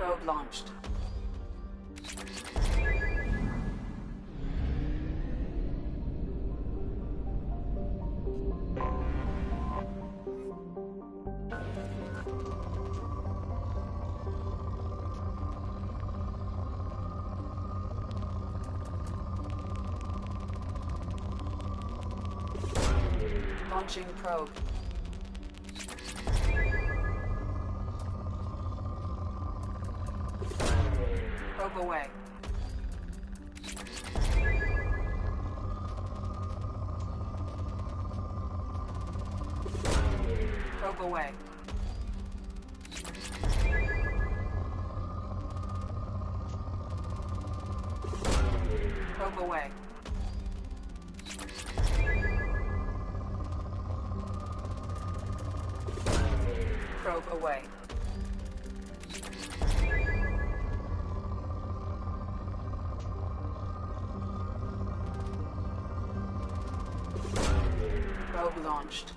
Probe launched. Launching probe. Probe away. Probe away. Probe away. Probe away. Probe launched.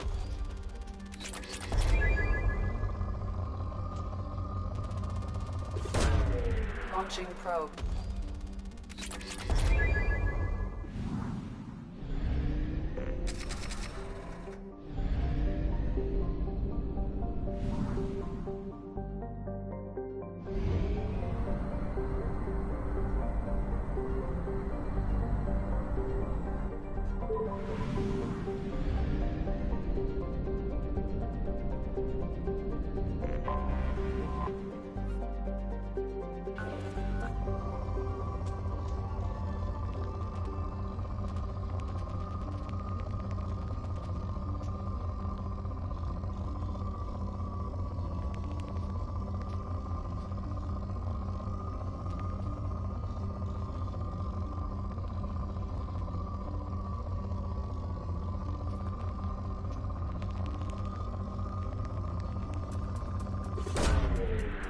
Launching probe.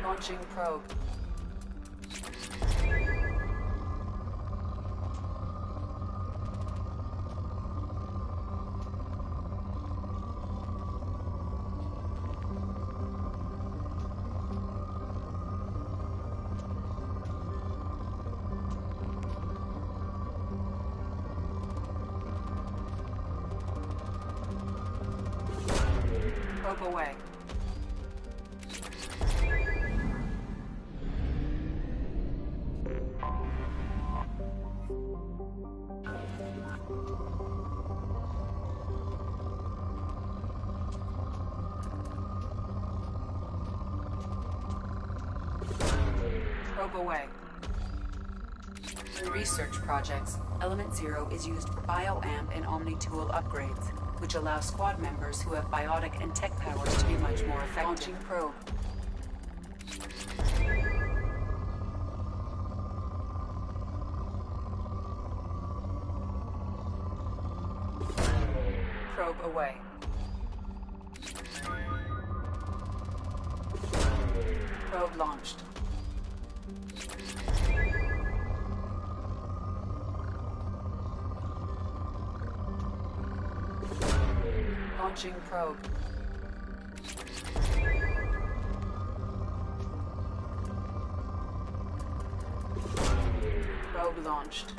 Launching probe. Probe away. Probe away. In research projects, Element Zero is used for BioAmp and Omni-tool upgrades, which allow squad members who have biotic and tech powers to be much more effective. Launching probe. Probe away. Probe launched. Launching probe. Probe launched.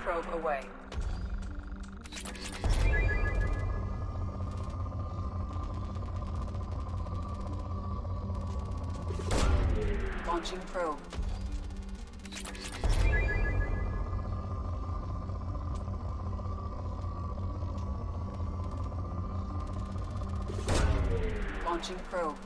Probe away. Launching probe. Launching probe.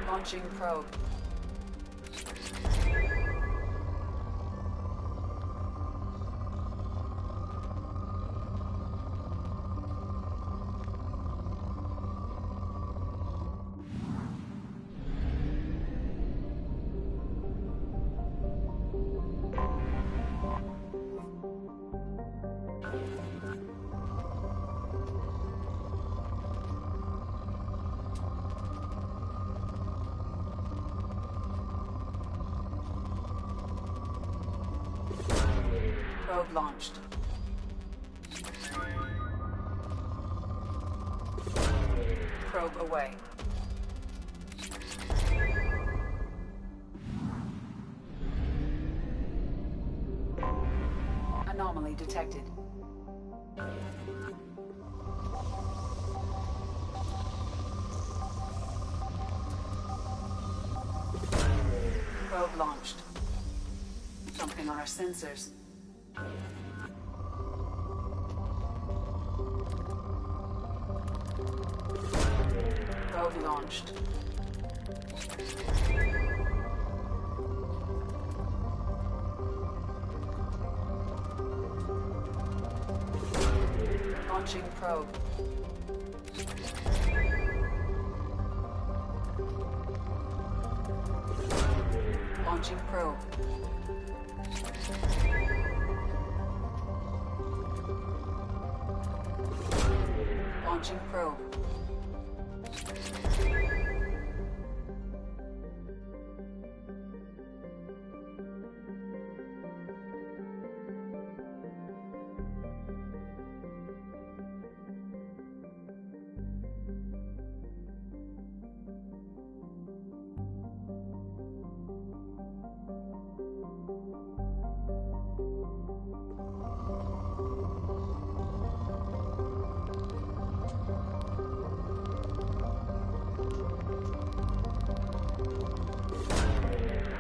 Launching probe. Probe launched. Probe away. Anomaly detected. Probe launched. Something on our sensors. Probe launched. Launching probe. Launching probe. Launching probe.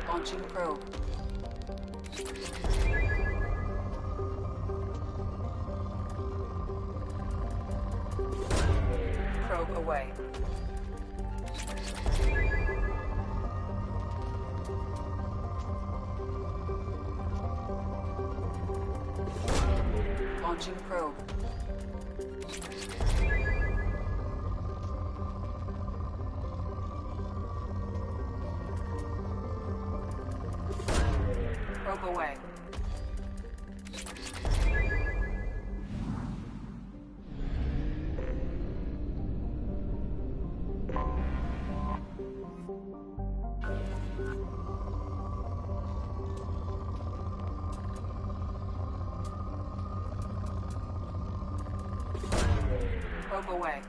Launching probe. Probe away. Launching probe. Probe away. Probe away.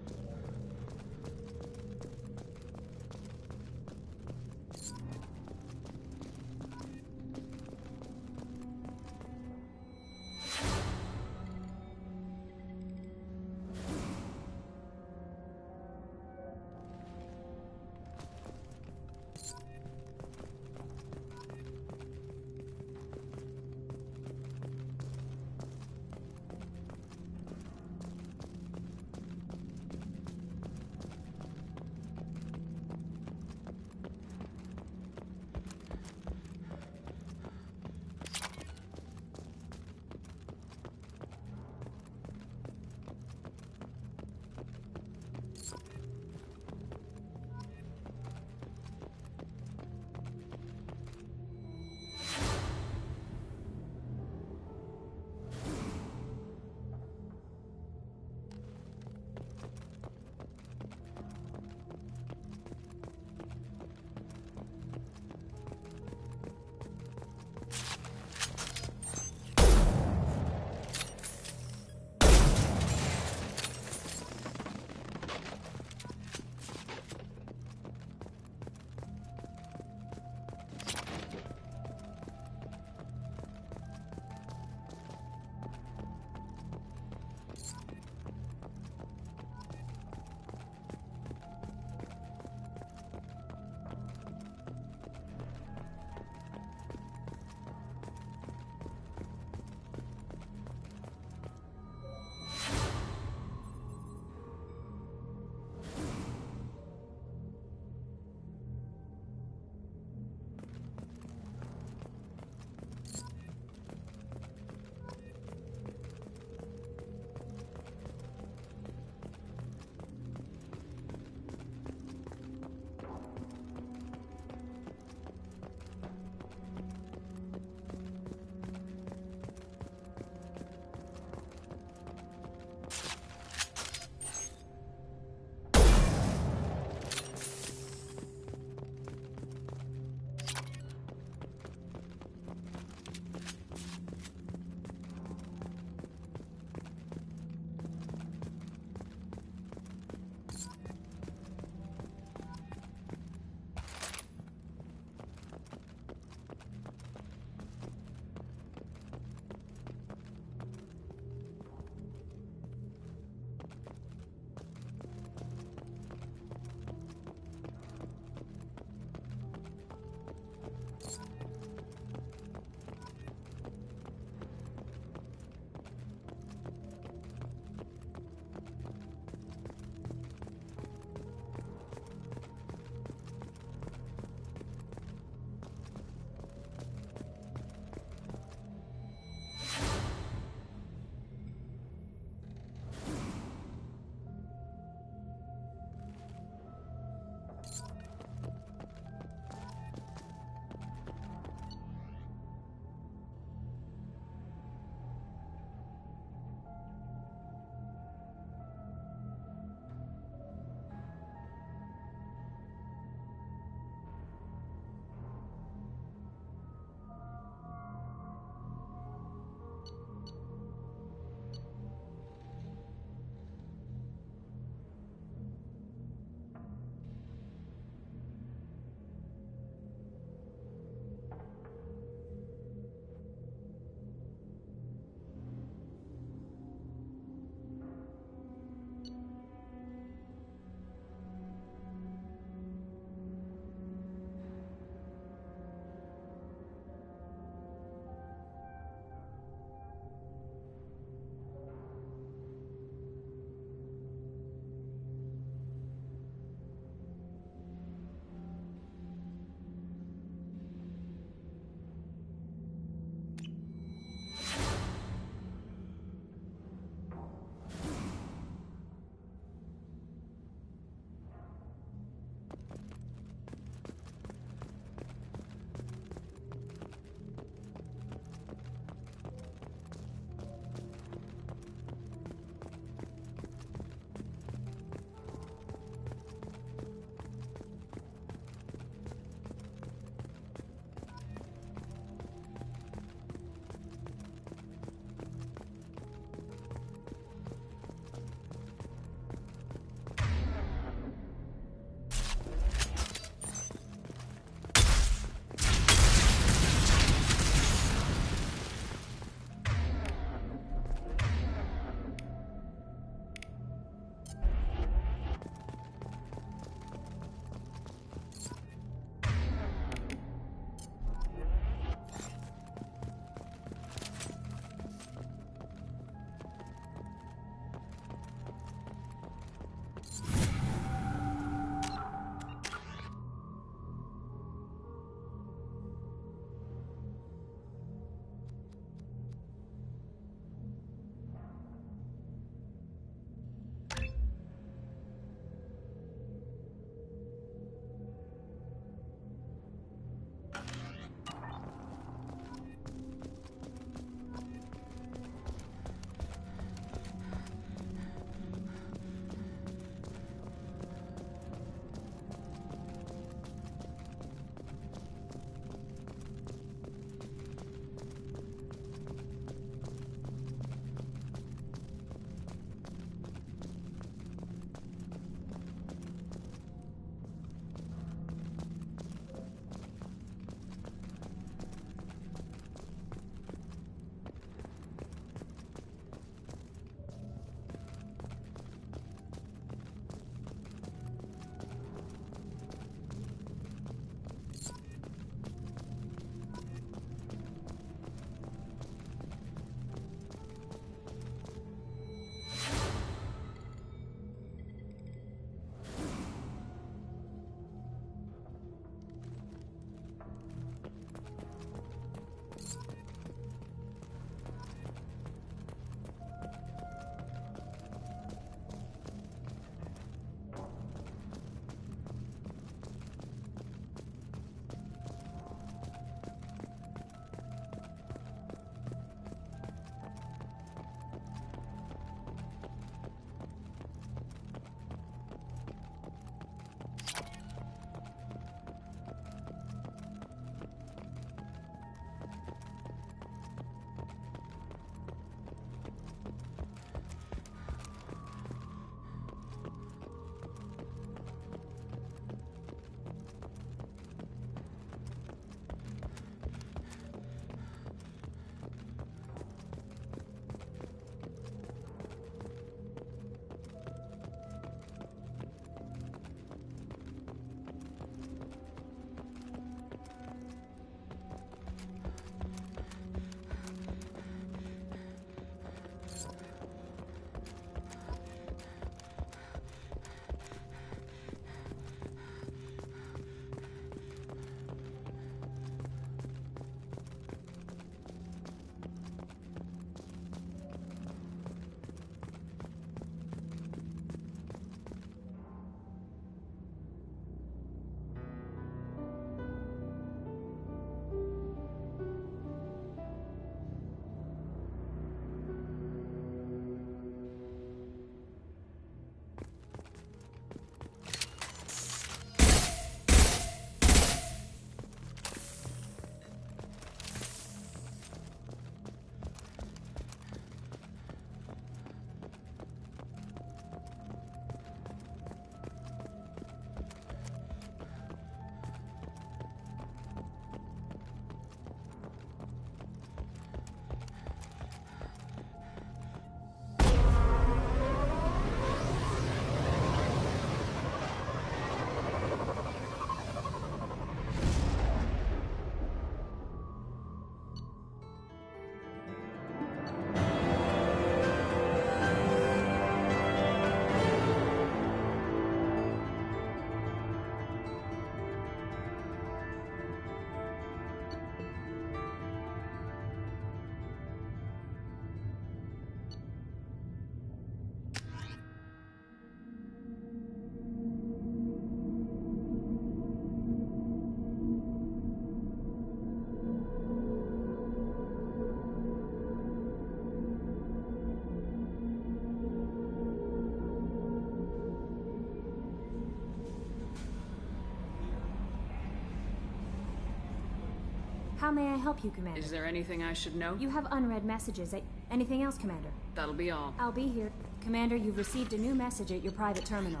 How may I help you, Commander? Is there anything I should know? You have unread messages. Anything else, Commander? That'll be all. I'll be here. Commander, you've received a new message at your private terminal.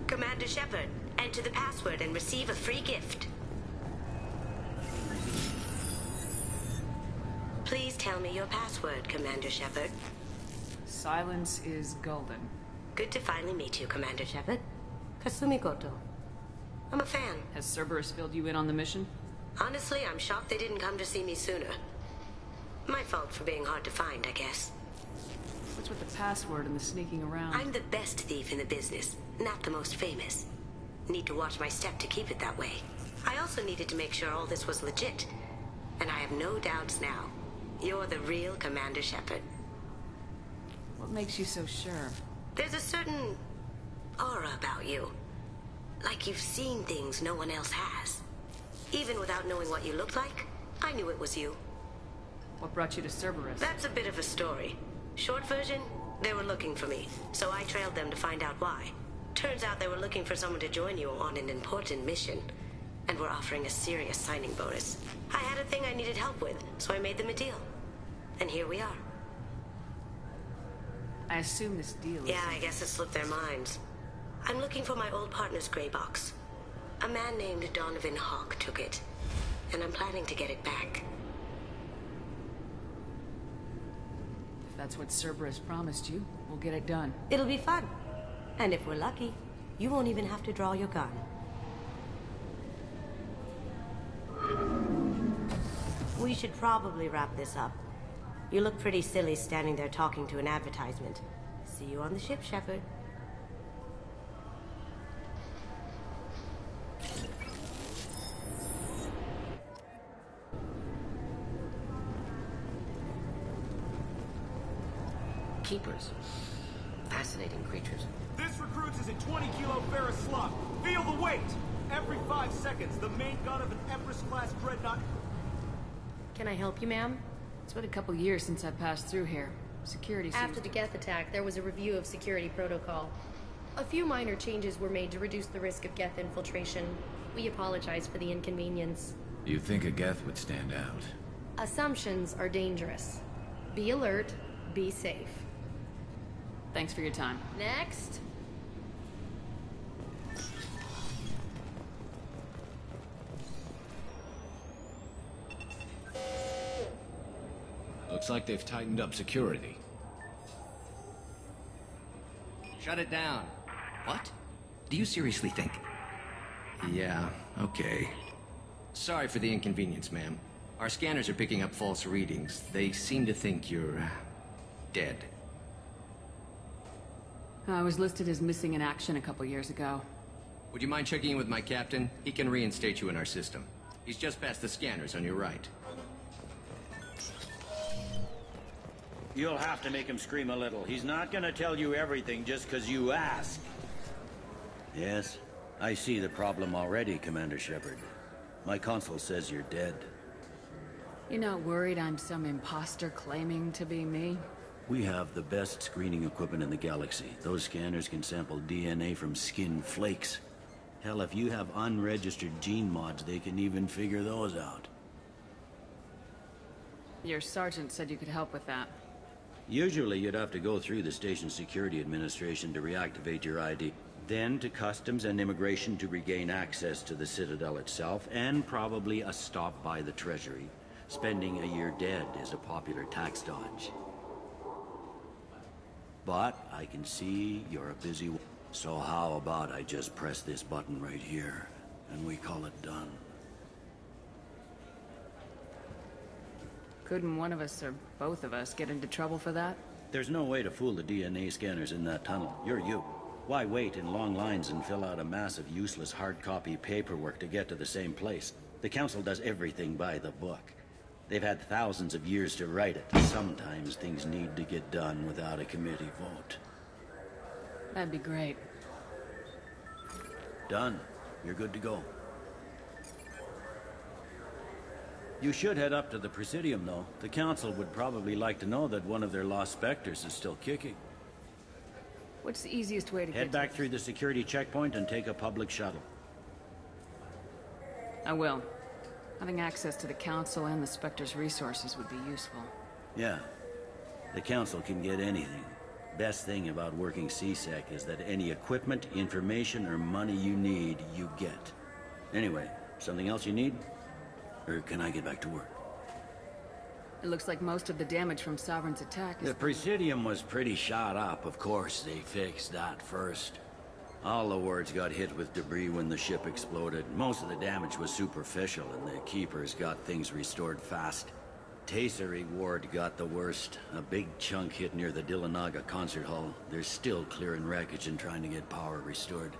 Commander Shepard, enter the password and receive a free gift. Please tell me your password, Commander Shepard. Silence is golden. Good to finally meet you, Commander Shepard. Kasumi Goto. I'm a fan. Has Cerberus filled you in on the mission? Honestly, I'm shocked they didn't come to see me sooner. My fault for being hard to find, I guess. What's with the password and the sneaking around? I'm the best thief in the business, not the most famous. Need to watch my step to keep it that way. I also needed to make sure all this was legit. And I have no doubts now. You're the real Commander Shepard. What makes you so sure? There's a certain aura about you. Like you've seen things no one else has. Even without knowing what you looked like, I knew it was you. What brought you to Cerberus? That's a bit of a story. Short version, They were looking for me, so I trailed them to find out why. Turns out they were looking for someone to join you on an important mission, and were offering a serious signing bonus. I had a thing I needed help with, so I made them a deal. And here we are. I assume this deal is... Yeah, I guess it slipped their minds. I'm looking for my old partner's gray box. A man named Donovan Hawk took it, and I'm planning to get it back. If that's what Cerberus promised you, we'll get it done. It'll be fun. And if we're lucky, you won't even have to draw your gun. We should probably wrap this up. You look pretty silly standing there talking to an advertisement. See you on the ship, Shepard. Keepers. Fascinating creatures. This recruits is a 20-kilo ferrous slug. Feel the weight! Every 5 seconds, the main gun of an Empress-class dreadnought... Can I help you, ma'am? It's been a couple years since I passed through here. Security seems After the Geth attack, there was a review of security protocol. A few minor changes were made to reduce the risk of Geth infiltration. We apologize for the inconvenience. You think a Geth would stand out? Assumptions are dangerous. Be alert, be safe. Thanks for your time. Next. Looks like they've tightened up security. Shut it down. What? Do you seriously think? Yeah, okay. Sorry for the inconvenience, ma'am. Our scanners are picking up false readings. They seem to think you're... dead. I was listed as missing in action a couple years ago. Would you mind checking in with my captain? He can reinstate you in our system. He's just past the scanners on your right. You'll have to make him scream a little. He's not gonna tell you everything just because you ask. Yes, I see the problem already, Commander Shepard. My console says you're dead. You're not worried I'm some imposter claiming to be me? We have the best screening equipment in the galaxy. Those scanners can sample DNA from skin flakes. Hell, if you have unregistered gene mods, they can even figure those out. Your sergeant said you could help with that. Usually you'd have to go through the station security administration to reactivate your ID, then to customs and immigration to regain access to the Citadel itself, and probably a stop by the Treasury. Spending a year dead is a popular tax dodge. But I can see you're a busy one. So how about I just press this button right here, and we call it done? Couldn't one of us, or both of us, get into trouble for that? There's no way to fool the DNA scanners in that tunnel. You're you. Why wait in long lines and fill out a massive useless hard copy paperwork to get to the same place? The Council does everything by the book. They've had thousands of years to write it. Sometimes things need to get done without a committee vote. That'd be great. Done. You're good to go. You should head up to the Presidium, though. The Council would probably like to know that one of their lost Spectres is still kicking. What's the easiest way to Head get back through the security checkpoint and take a public shuttle. I will. Having access to the Council and the Spectre's resources would be useful. Yeah. The Council can get anything. Best thing about working CSEC is that any equipment, information, or money you need, you get. Anyway, something else you need? Or can I get back to work? It looks like most of the damage from Sovereign's attack is... The Presidium was pretty shot up. Of course, they fixed that first. All the wards got hit with debris when the ship exploded. Most of the damage was superficial, and the Keepers got things restored fast. Tasery Ward got the worst. A big chunk hit near the Dillanaga concert hall. They're still clearing wreckage and trying to get power restored.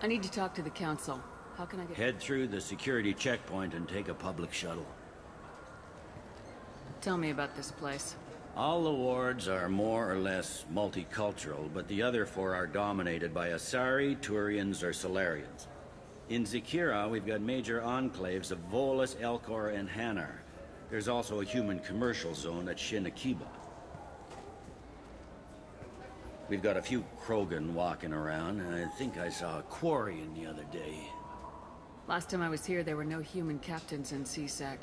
I need to talk to the Council. How can I get... Head through the security checkpoint and take a public shuttle. Tell me about this place. All the wards are more or less multicultural, but the other four are dominated by Asari, Turians, or Solarians. In Zakira, we've got major enclaves of Volus, Elcor, and Hanar. There's also a human commercial zone at Shinakiba. We've got a few Krogan walking around, and I think I saw a Quarian the other day. Last time I was here, there were no human captains in CSEC.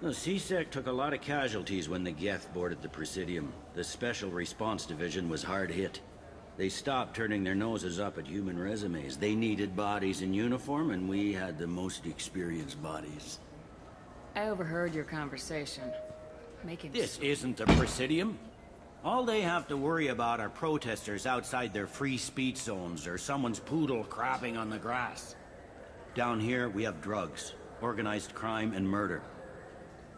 The CSEC took a lot of casualties when the Geth boarded the Presidium. The Special Response Division was hard hit. They stopped turning their noses up at human resumes. They needed bodies in uniform, and we had the most experienced bodies. I overheard your conversation. This isn't the Presidium. All they have to worry about are protesters outside their free speech zones or someone's poodle crapping on the grass. Down here, we have drugs, organized crime, and murder.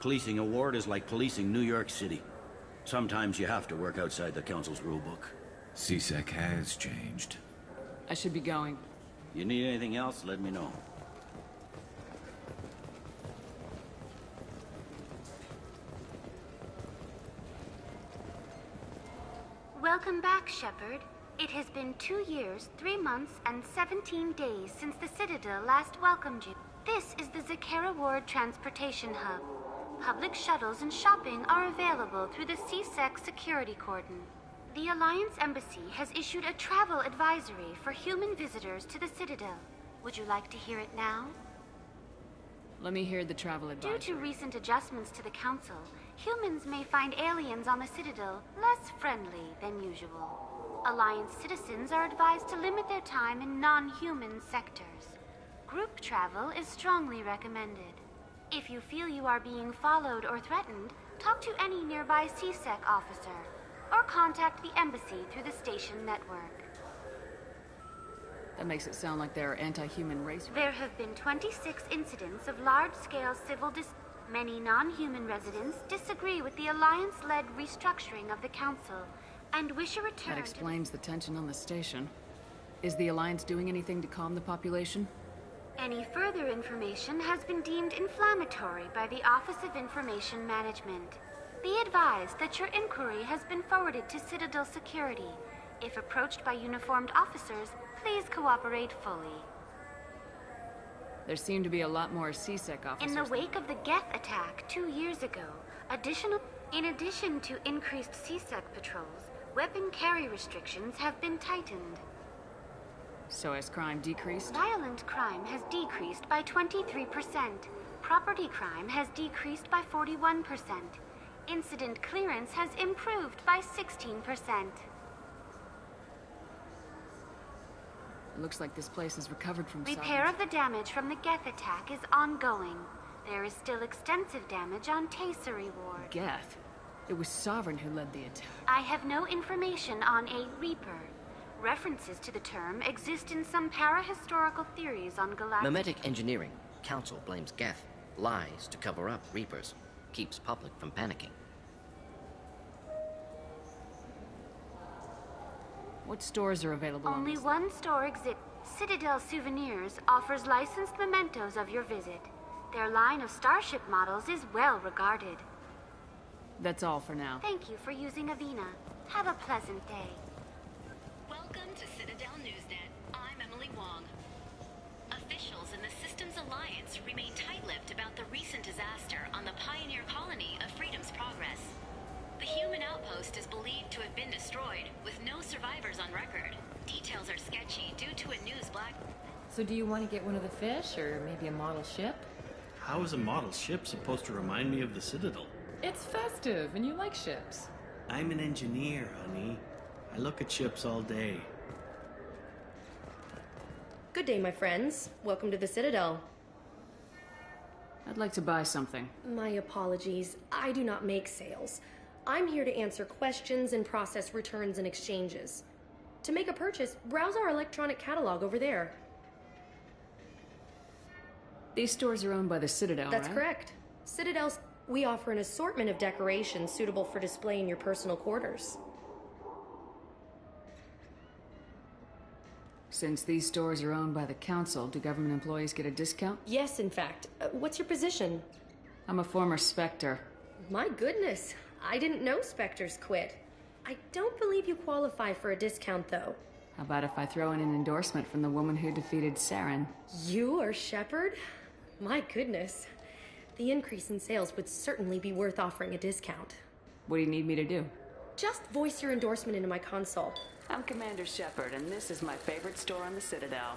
Policing a ward is like policing New York City. Sometimes you have to work outside the Council's rulebook. CSEC has changed. I should be going. You need anything else, let me know. Welcome back, Shepard. It has been 2 years, 3 months, and 17 days since the Citadel last welcomed you. This is the Zakera Ward Transportation Hub. Public shuttles and shopping are available through the CSEC security cordon. The Alliance Embassy has issued a travel advisory for human visitors to the Citadel. Would you like to hear it now? Let me hear the travel advisory. Due to recent adjustments to the Council, humans may find aliens on the Citadel less friendly than usual. Alliance citizens are advised to limit their time in non-human sectors. Group travel is strongly recommended. If you feel you are being followed or threatened, talk to any nearby CSEC officer, or contact the Embassy through the station network. That makes it sound like there are anti-human race. There have been 26 incidents of large-scale civil Many non-human residents disagree with the Alliance-led restructuring of the Council and wish a return. That explains the tension on the station. Is the Alliance doing anything to calm the population? Any further information has been deemed inflammatory by the Office of Information Management. Be advised that your inquiry has been forwarded to Citadel Security. If approached by uniformed officers, please cooperate fully. There seem to be a lot more CSEC officers. In the wake of the Geth attack 2 years ago, in addition to increased CSEC patrols, weapon carry restrictions have been tightened. So has crime decreased? Violent crime has decreased by 23%. Property crime has decreased by 41%. Incident clearance has improved by 16%. It looks like this place has recovered from Repair of the damage from the Geth attack is ongoing. There is still extensive damage on Tasery Ward. Geth? It was Sovereign who led the attack. I have no information on a Reaper. References to the term exist in some parahistorical theories on galactic... Memetic engineering. Council blames Geth. Lies to cover up Reapers. Keeps public from panicking. What stores are available? Only one store exists. Citadel Souvenirs offers licensed mementos of your visit. Their line of starship models is well regarded. That's all for now. Thank you for using Avena. Have a pleasant day. Welcome to Citadel Newsnet. I'm Emily Wong. Officials in the Systems Alliance remain tight-lipped about the recent disaster on the pioneer colony of Freedom's Progress. The human outpost is believed to have been destroyed, with no survivors on record. Details are sketchy due to a news black... So do you want to get one of the fish, or maybe a model ship? How is a model ship supposed to remind me of the Citadel? It's festive, and you like ships. I'm an engineer, honey. I look at ships all day. Good day, my friends. Welcome to the Citadel. I'd like to buy something. My apologies. I do not make sales. I'm here to answer questions and process returns and exchanges. To make a purchase, browse our electronic catalog over there. These stores are owned by the Citadel, That's right? correct. Citadel's... We offer an assortment of decorations suitable for display in your personal quarters. Since these stores are owned by the Council, do government employees get a discount? Yes, in fact. What's your position? I'm a former Spectre. My goodness. I didn't know Spectres quit. I don't believe you qualify for a discount, though. How about if I throw in an endorsement from the woman who defeated Saren? You are Shepard? My goodness. The increase in sales would certainly be worth offering a discount. What do you need me to do? Just voice your endorsement into my console. I'm Commander Shepard, and this is my favorite store on the Citadel.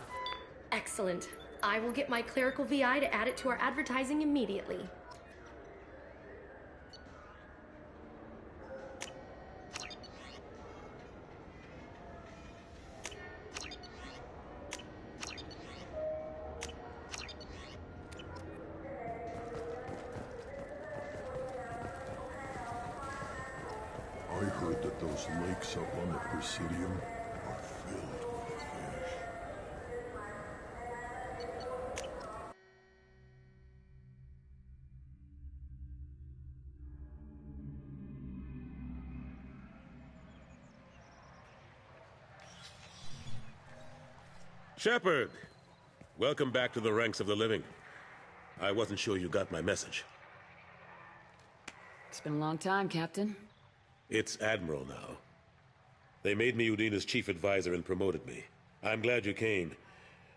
Excellent. I will get my clerical VI to add it to our advertising immediately. I heard that those lakes up on the Presidium are filled with fish. Shepard! Welcome back to the ranks of the living. I wasn't sure you got my message. It's been a long time, Captain. It's Admiral now. They made me Udina's chief advisor and promoted me. I'm glad you came,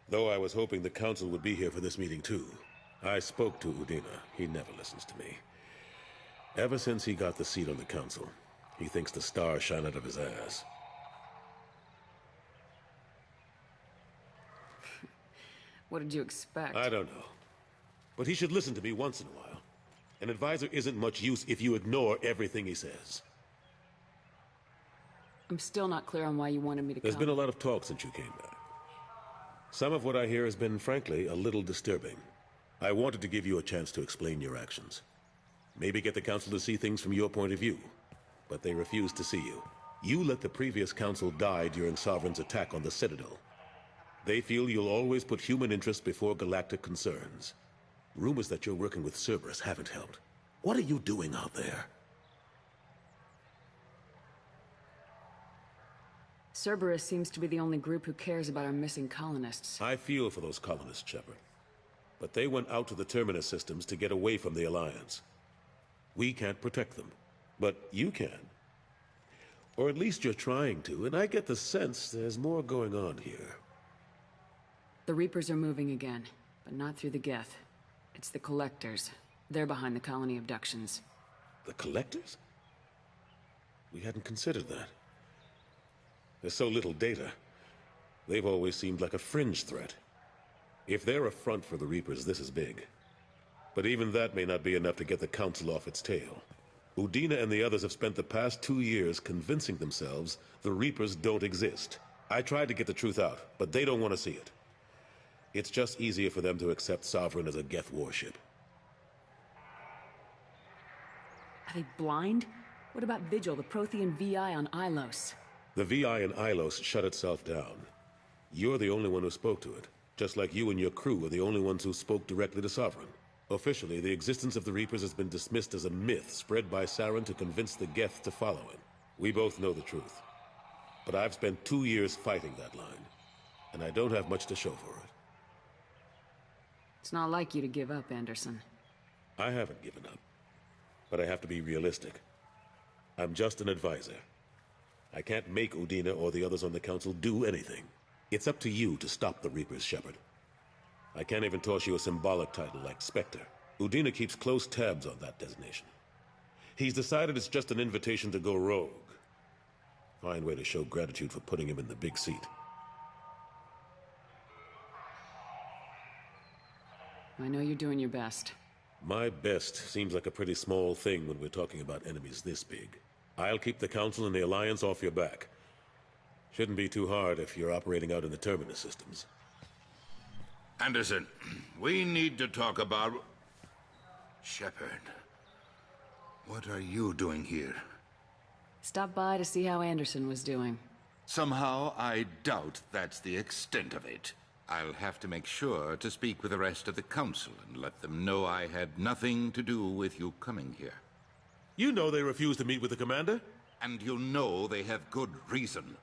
though I was hoping the Council would be here for this meeting too. I spoke to Udina. He never listens to me. Ever since he got the seat on the Council, he thinks the stars shine out of his ass. What did you expect? I don't know. But he should listen to me once in a while. An advisor isn't much use if you ignore everything he says. I'm still not clear on why you wanted me to come. There's been a lot of talk since you came back. Some of what I hear has been, frankly, a little disturbing. I wanted to give you a chance to explain your actions. Maybe get the Council to see things from your point of view. But they refused to see you. You let the previous Council die during Sovereign's attack on the Citadel. They feel you'll always put human interests before galactic concerns. Rumors that you're working with Cerberus haven't helped. What are you doing out there? Cerberus seems to be the only group who cares about our missing colonists. I feel for those colonists, Shepard. But they went out to the Terminus systems to get away from the Alliance. We can't protect them, but you can. Or at least you're trying to, and I get the sense there's more going on here. The Reapers are moving again, but not through the Geth. It's the Collectors. They're behind the colony abductions. The Collectors? We hadn't considered that. There's so little data. They've always seemed like a fringe threat. If they're a front for the Reapers, this is big. But even that may not be enough to get the Council off its tail. Udina and the others have spent the past 2 years convincing themselves the Reapers don't exist. I tried to get the truth out, but they don't want to see it. It's just easier for them to accept Sovereign as a Geth warship. Are they blind? What about Vigil, the Prothean VI on Ilos? The VI in Ilos shut itself down. You're the only one who spoke to it, just like you and your crew are the only ones who spoke directly to Sovereign. Officially, the existence of the Reapers has been dismissed as a myth spread by Saren to convince the Geth to follow him. We both know the truth. But I've spent 2 years fighting that line, and I don't have much to show for it. It's not like you to give up, Anderson. I haven't given up, but I have to be realistic. I'm just an advisor. I can't make Udina or the others on the Council do anything. It's up to you to stop the Reapers, Shepard. I can't even toss you a symbolic title like Spectre. Udina keeps close tabs on that designation. He's decided it's just an invitation to go rogue. Fine way to show gratitude for putting him in the big seat. I know you're doing your best. My best seems like a pretty small thing when we're talking about enemies this big. I'll keep the Council and the Alliance off your back. Shouldn't be too hard if you're operating out in the Terminus systems. Anderson, we need to talk about... Shepard, what are you doing here? Stop by to see how Anderson was doing. Somehow, I doubt that's the extent of it. I'll have to make sure to speak with the rest of the Council and let them know I had nothing to do with you coming here. You know they refused to meet with the Commander? And you know they have good reason.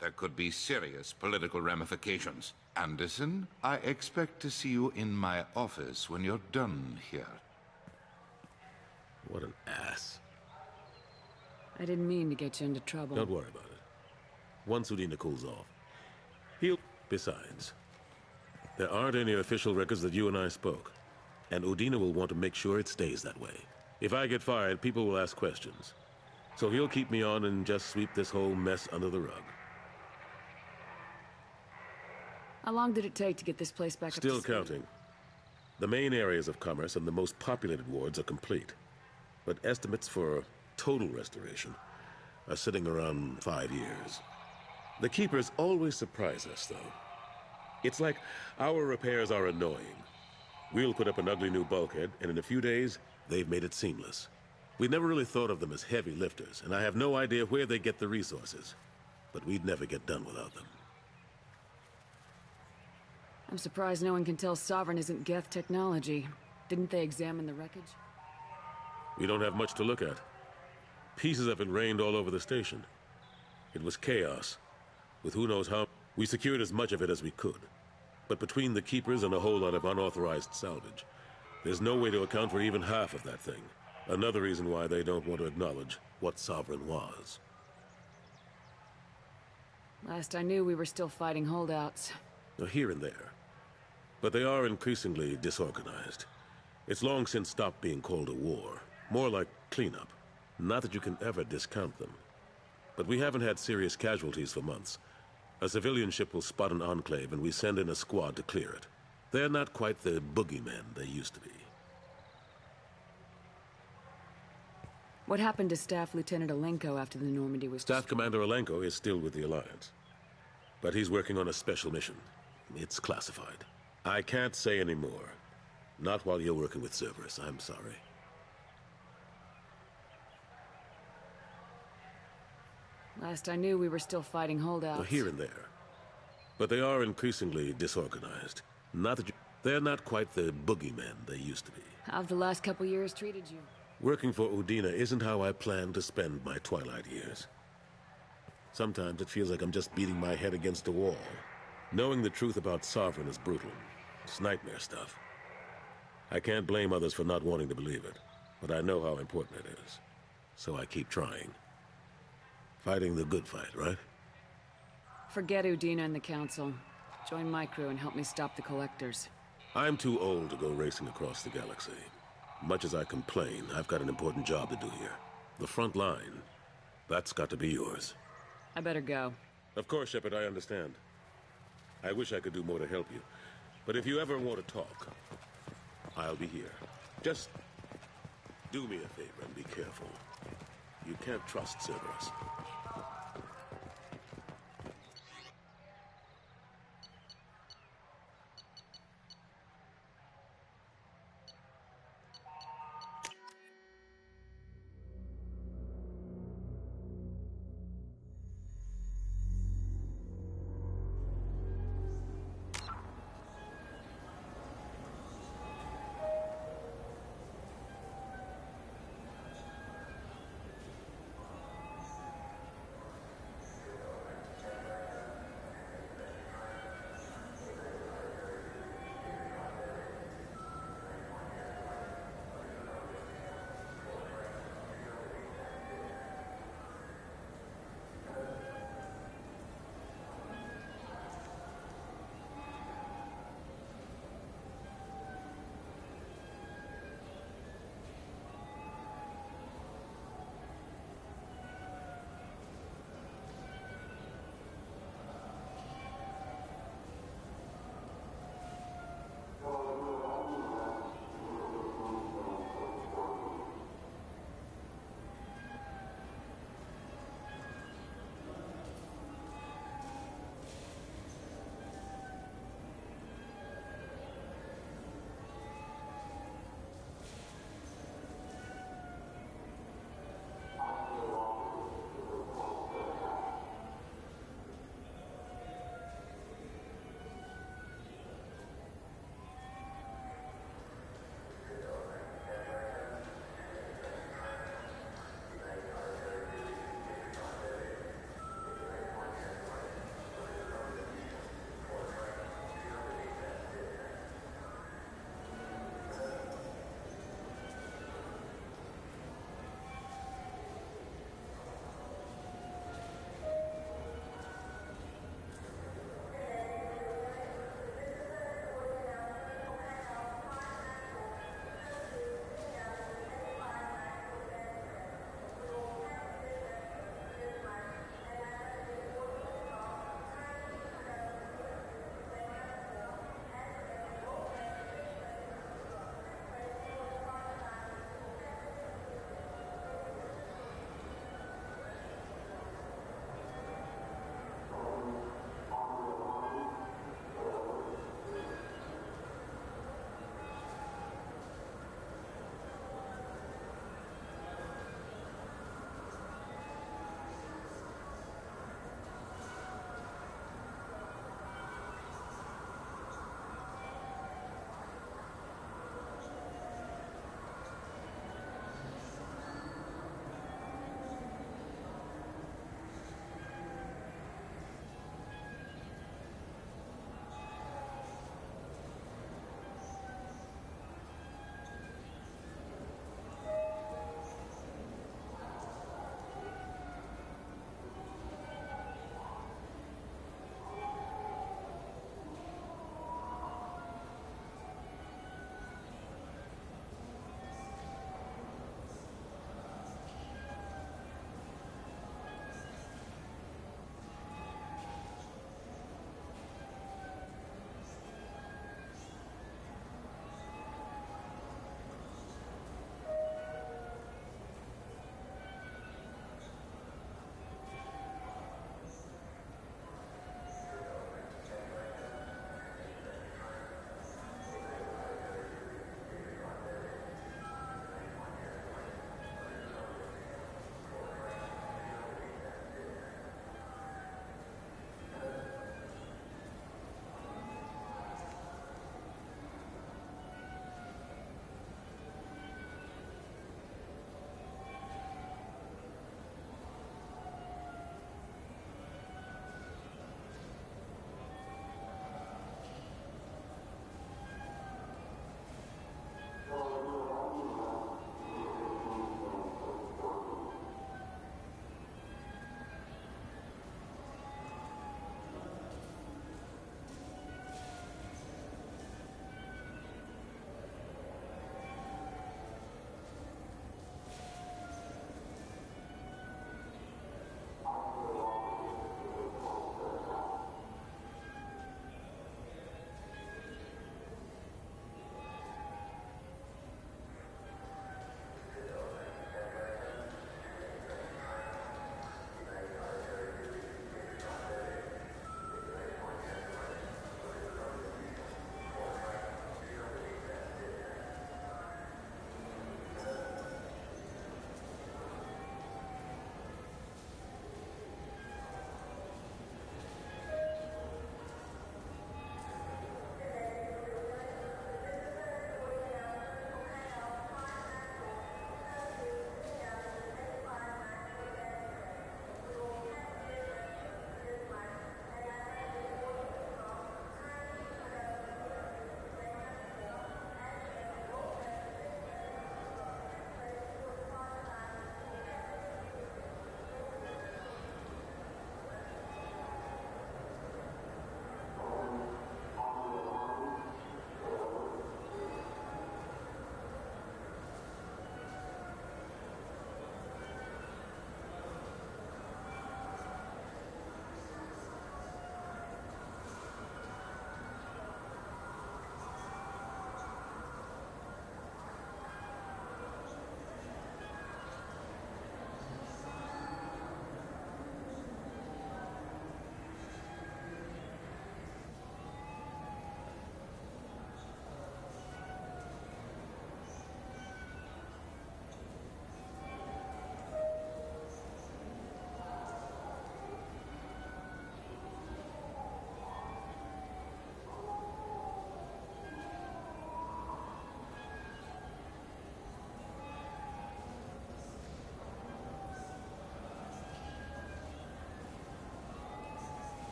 There could be serious political ramifications. Anderson, I expect to see you in my office when you're done here. What an ass. I didn't mean to get you into trouble. Don't worry about it. Once Udina cools off, he'll... Besides, there aren't any official records that you and I spoke. And Udina will want to make sure it stays that way. If I get fired, people will ask questions. So he'll keep me on and just sweep this whole mess under the rug. How long did it take to get this place back up to Still speed? counting. The main areas of commerce and the most populated wards are complete. But estimates for total restoration are sitting around 5 years. The Keepers always surprise us, though. It's like our repairs are annoying. We'll put up an ugly new bulkhead, and in a few days, they've made it seamless. We never really thought of them as heavy lifters, and I have no idea where they get the resources. But we'd never get done without them. I'm surprised no one can tell Sovereign isn't Geth technology. Didn't they examine the wreckage? We don't have much to look at. Pieces of it rained all over the station. It was chaos. With who knows how, we secured as much of it as we could. But between the Keepers and a whole lot of unauthorized salvage, there's no way to account for even half of that thing. Another reason why they don't want to acknowledge what Sovereign was. Last I knew, we were still fighting holdouts. Here and there. But they are increasingly disorganized. It's long since stopped being called a war. More like cleanup. Not that you can ever discount them. But we haven't had serious casualties for months. A civilian ship will spot an enclave and we send in a squad to clear it. They're not quite the boogeymen they used to be. What happened to Staff Lieutenant Alenko after the Normandy was Staff Commander Alenko is still with the Alliance. But he's working on a special mission. It's classified. I can't say any more. Not while you're working with Cerberus, I'm sorry. Last I knew, we were still fighting holdouts. Here and there. But they are increasingly disorganized. Not that they're not quite the boogeymen they used to be. How've the last couple years treated you? Working for Udina isn't how I plan to spend my twilight years. Sometimes it feels like I'm just beating my head against a wall. Knowing the truth about Sovereign is brutal. It's nightmare stuff. I can't blame others for not wanting to believe it, but I know how important it is. So I keep trying. Fighting the good fight, right? Forget Udina and the Council. Join my crew and help me stop the Collectors. I'm too old to go racing across the galaxy. Much as I complain, I've got an important job to do here. The front line. That's got to be yours. I better go. Of course, Shepard, I understand. I wish I could do more to help you. But if you ever want to talk, I'll be here. Just do me a favor and be careful. You can't trust Cerberus.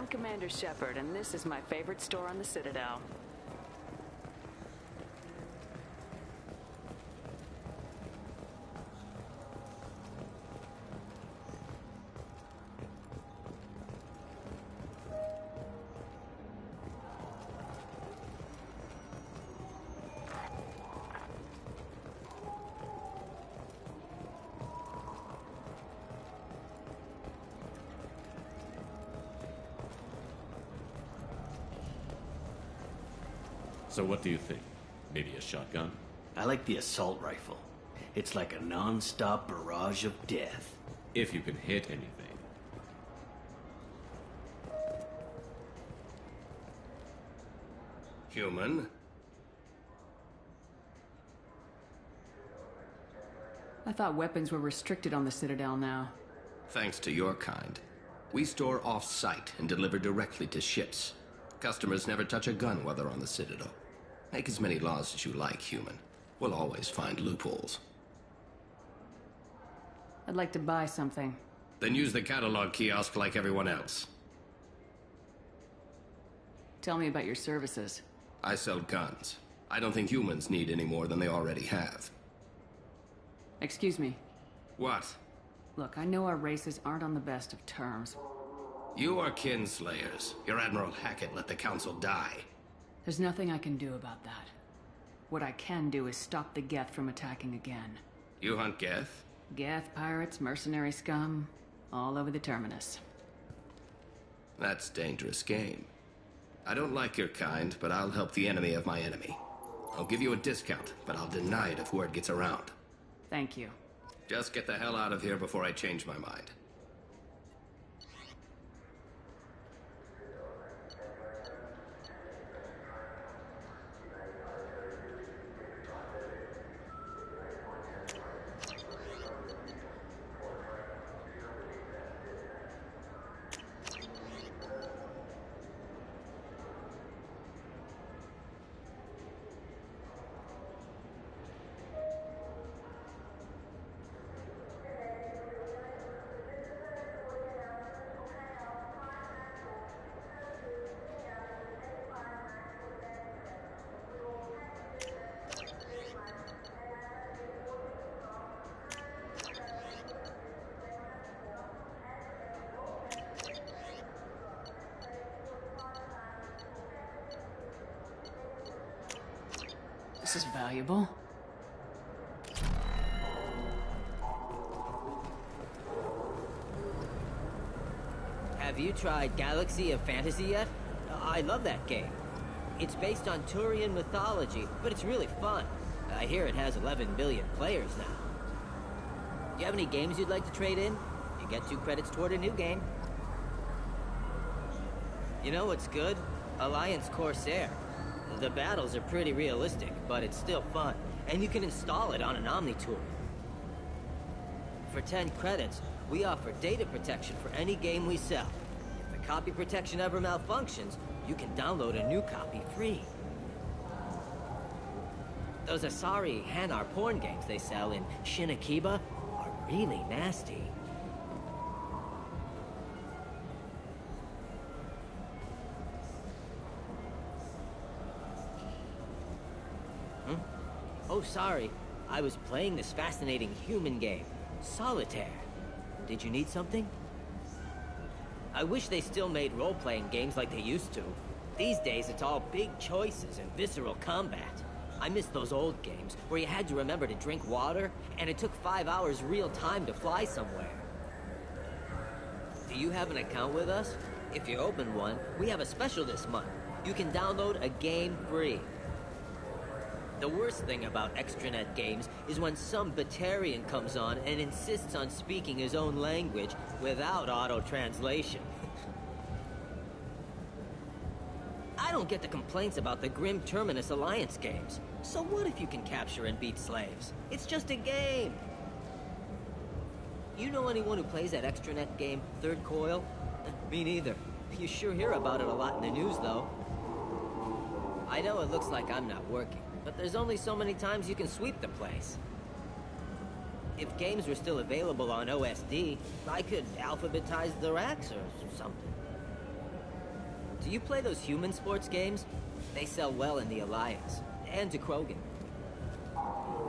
I'm Commander Shepard, and this is my favorite store on the Citadel. So what do you think? Maybe a shotgun? I like the assault rifle. It's like a non-stop barrage of death. If you can hit anything. Human? I thought weapons were restricted on the Citadel now. Thanks to your kind. We store off-site and deliver directly to ships. Customers never touch a gun while they're on the Citadel. Make as many laws as you like, human. We'll always find loopholes. I'd like to buy something. Then use the catalog kiosk like everyone else. Tell me about your services. I sell guns. I don't think humans need any more than they already have. Excuse me. What? Look, I know our races aren't on the best of terms. You are kinslayers. Your Admiral Hackett let the Council die. There's nothing I can do about that. What I can do is stop the Geth from attacking again. You hunt Geth? Geth, pirates, mercenary scum, all over the Terminus. That's dangerous game. I don't like your kind, but I'll help the enemy of my enemy. I'll give you a discount, but I'll deny it if word gets around. Thank you. Just get the hell out of here before I change my mind. This is valuable. Have you tried Galaxy of Fantasy yet? I love that game. It's based on Turian mythology, but it's really fun. I hear it has 11 billion players now. Do you have any games you'd like to trade in? You get 2 credits toward a new game. You know what's good? Alliance Corsair. The battles are pretty realistic, but it's still fun, and you can install it on an Omni-Tool. For 10 credits, we offer data protection for any game we sell. If the copy protection ever malfunctions, you can download a new copy free. Those Asari Hanar porn games they sell in Shinakiba are really nasty. Oh, sorry. I was playing this fascinating human game, Solitaire. Did you need something? I wish they still made role-playing games like they used to. These days, it's all big choices and visceral combat. I miss those old games where you had to remember to drink water, and it took 5 hours real time to fly somewhere. Do you have an account with us? If you open one, we have a special this month. You can download a game free. The worst thing about extranet games is when some Batarian comes on and insists on speaking his own language without auto-translation. I don't get the complaints about the Grim Terminus Alliance games. So what if you can capture and beat slaves? It's just a game. You know anyone who plays that extranet game, Third Coil? Me neither. You sure hear about it a lot in the news, though. I know it looks like I'm not working, but there's only so many times you can sweep the place. If games were still available on OSD, I could alphabetize the racks or something. Do you play those human sports games? They sell well in the Alliance, and to Krogan.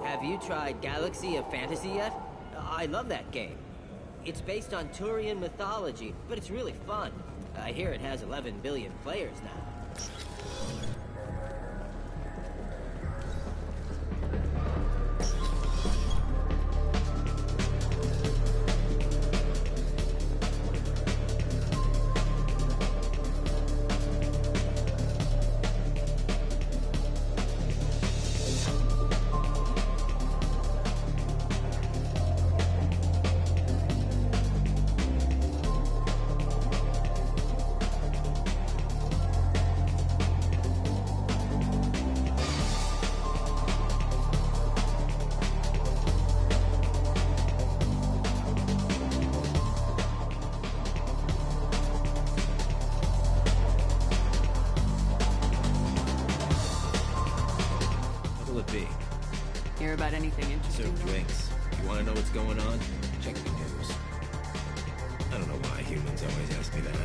Have you tried Galaxy of Fantasy yet? I love that game. It's based on Turian mythology, but it's really fun. I hear it has 11 billion players now. Hear about anything interesting? Serve drinks. You want to know what's going on? Check the news. I don't know why humans always ask me that.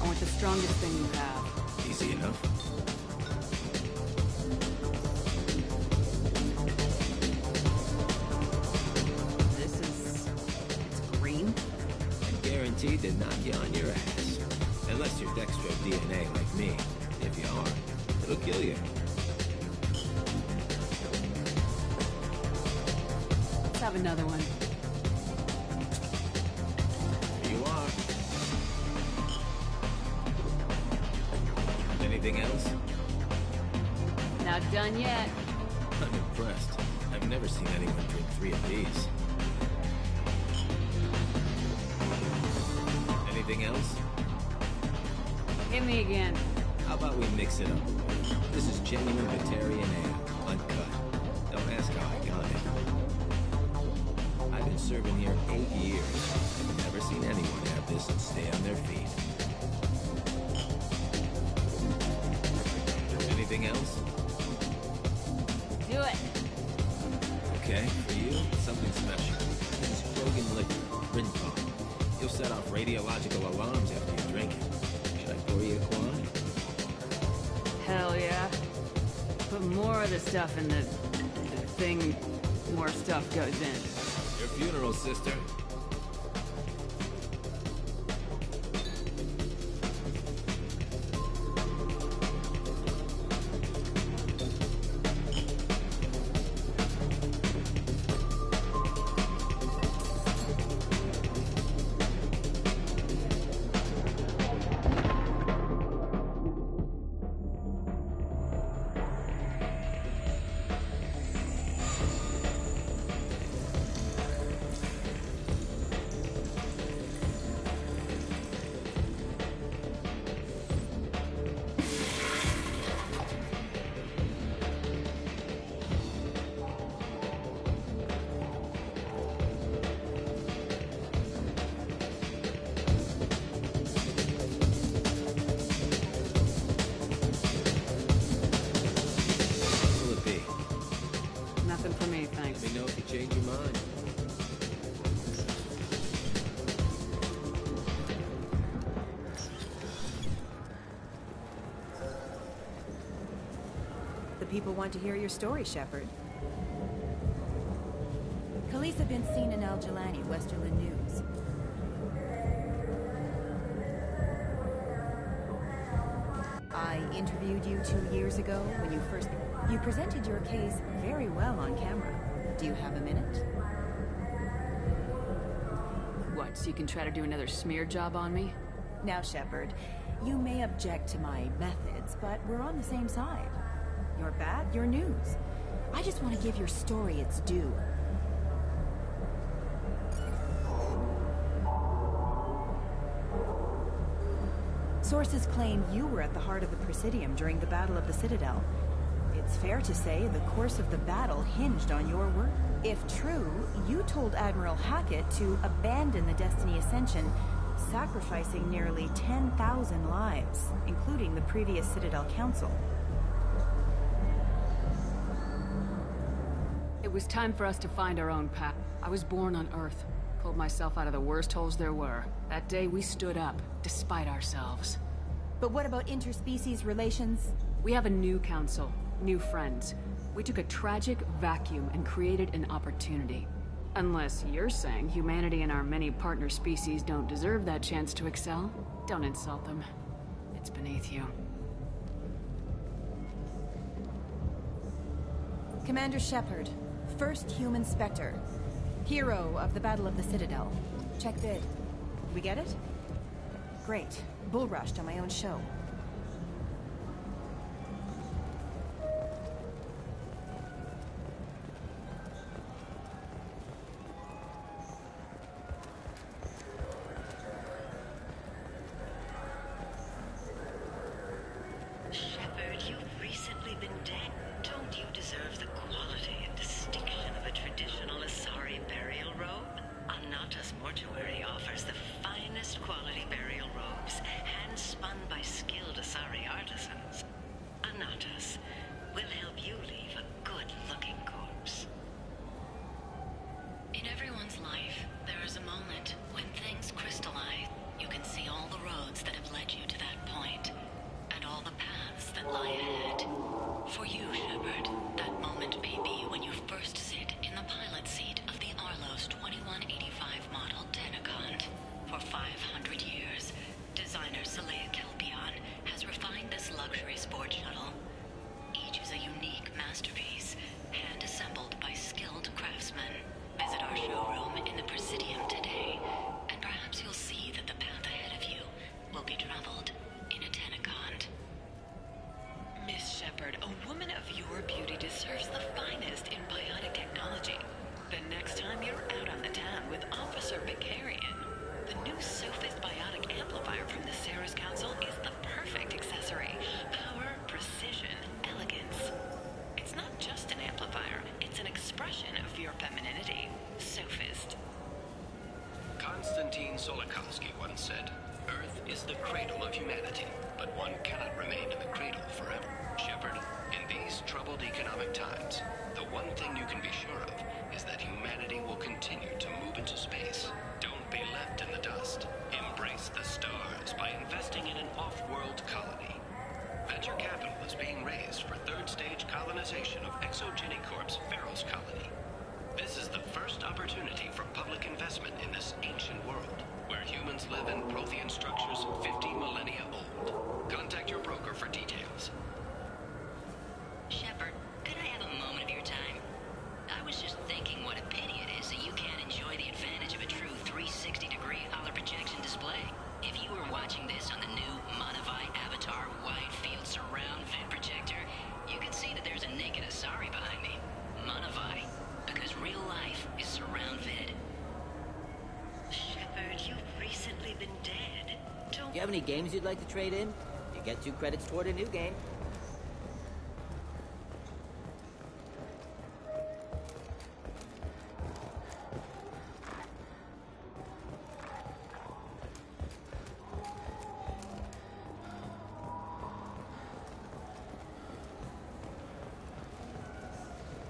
I want the strongest thing you have. Easy enough. It's green? I'm guaranteed to knock you on your ass. Unless you're dextro DNA like me. If you are, it'll kill you. Let's have another one. Here you are. Anything else? Not done yet. I'm impressed. I've never seen anyone drink 3 of these. Anything else? Hit me again. How about we mix it up? This is genuine Batarian ale, uncut. Don't ask how I got it. I've been serving here 8 years. I've never seen anyone have this and stay on their feet. Anything else? Do it. Okay, for you, something special. This is Krogan liquor, Rinpon. You'll set off radiological alarms after you drink it. Should I pour you a quad? Hell yeah. Put more of the stuff in the thing, more stuff goes in. Your funeral, sister. Change your mind. The people want to hear your story, Shepard. Khaleesa been seen in Al Jelani, Westerland News. I interviewed you 2 years ago when you presented your case very well on camera. Do you have a minute? What, so you can try to do another smear job on me? Now, Shepard, you may object to my methods, but we're on the same side. You're bad, you're news. I just want to give your story its due. Sources claim you were at the heart of the Presidium during the Battle of the Citadel. It's fair to say the course of the battle hinged on your work. If true, you told Admiral Hackett to abandon the Destiny Ascension, sacrificing nearly 10,000 lives, including the previous Citadel Council. It was time for us to find our own path. I was born on Earth. Pulled myself out of the worst holes there were. That day we stood up, despite ourselves. But what about interspecies relations? We have a new council, new friends. We took a tragic vacuum and created an opportunity. Unless you're saying humanity and our many partner species don't deserve that chance to excel, don't insult them. It's beneath you. Commander Shepard, first human Spectre. Hero of the Battle of the Citadel. Check vid. We get it? Great. Bull rushed on my own show. Shepard, you've recently been dead. Don't you deserve the quality and distinction of a traditional Asari burial robe? Anata's mortuary offers the finest quality burial robes, hand-spun by skilled Asari artisans. Anata's will help you leave a good-looking corpse. In everyone's life, there is a moment when things crystallize. You can see all the roads that have led you to that point, and all the paths that lie ahead. For you, Shepard, that moment may be when you first sit in the pilot seat of the Arlos 2185 model Tenacont. For 500 years, designer Saleha Kelpion has refined this luxury sport shuttle. Each is a unique masterpiece, hand-assembled by skilled craftsmen. Visit our showroom in the Presidium today, and perhaps you'll see that the path ahead of you will be traveled in a Tenacont. Miss Shepard, a woman of your beauty deserves the finest in biotic technology. The next time you're out on the town with Officer Vicarian, the new Sophist biotic amplifier from the Ceres Council is the perfect accessory. Power, precision, elegance. It's not just an amplifier, it's an expression of your femininity. Sophist. Konstantin Solokowski once said, "Earth is the cradle of humanity, but one cannot remain in the cradle forever." Shepard, in these troubled economic times, the one thing you can be sure of is that humanity will continue to move into space. Don't be left in the dust. Embrace the stars by investing in an off-world colony. Venture capital is being raised for third-stage colonization of Exogeny Corp's Pharaoh's colony. This is the first opportunity for public investment in this ancient world, where humans live in Prothean structures 50 millennia old. Contact your broker for details. Shepard, could I have a moment of your time? I was just thinking what a pity it is that you can't enjoy the advantage of a true 360-degree color projection display. If you were watching this on the new Monavai Avatar Wide Field Surround Vid projector, you could see that there's a naked Asari behind me. Monavai, because real life is surround vid. Shepard, you've recently been dead. Do you have any games you'd like to trade in? You get 2 credits toward a new game.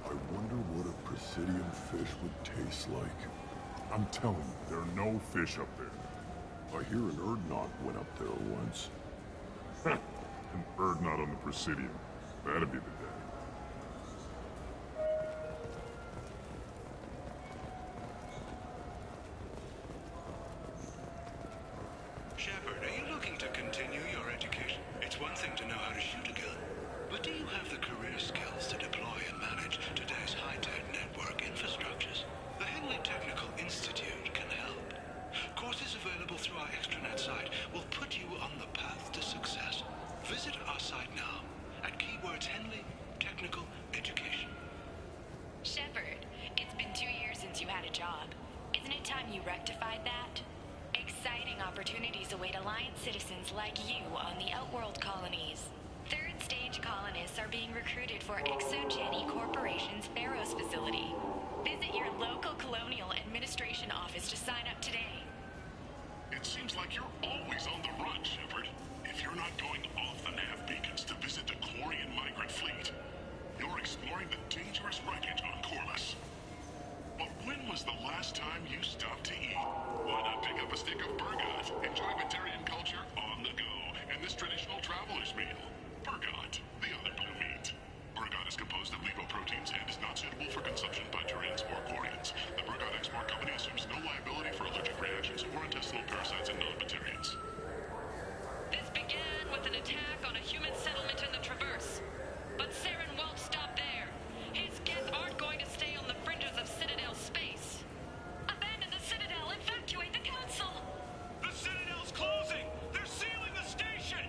I wonder what a Presidium fish would taste like. I'm telling you, there are no fish up there. I hear an Erdnot went up there once. An Erdnot on the Presidium. That'd be the day. Shepard, are you looking to continue your education? It's one thing to know how to shoot a gun, but do you have the career skills to deploy and manage today's high-tech network infrastructures? The Henley Technical Institute can help. Courses available through our extranet site will put you on the path to success. Visit our site now at keywords Henley Technical Education. Shepard, it's been 2 years since you had a job. Isn't it time you rectified that? Exciting opportunities await Alliance citizens like you on the Outworld colonies. Third-stage colonists are being recruited for Exogeny Corporation's Pharaoh's facility. Visit your local Colonial Administration office to sign up today. It seems like you're always on the run, Shepard. If you're not going off the nav beacons to visit the Quarian migrant fleet, you're exploring the dangerous wreckage on Corvus. But when was the gastrointestinal parasites and non-Batarians. This began with an attack on a human settlement in the Traverse. But Saren won't stop there. His Geth aren't going to stay on the fringes of Citadel space. Abandon the Citadel! Evacuate the Council! The Citadel's closing! They're sealing the station!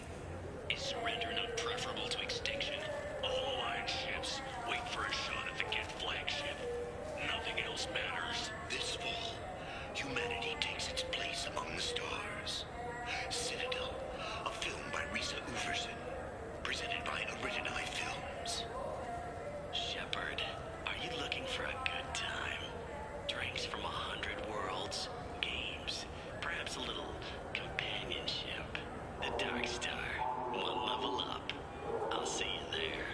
Is surrender not preferable to extinction? All Alliance ships wait for a shot at the Geth flagship. Nothing else matters. This fall, humanity takes its place among the stars. Citadel, a film by Risa Uverson, presented by Originai Films. Shepard, are you looking for a good time? Drinks from 100 worlds, games, perhaps a little companionship. The Dark Star, one level up. I'll see you there.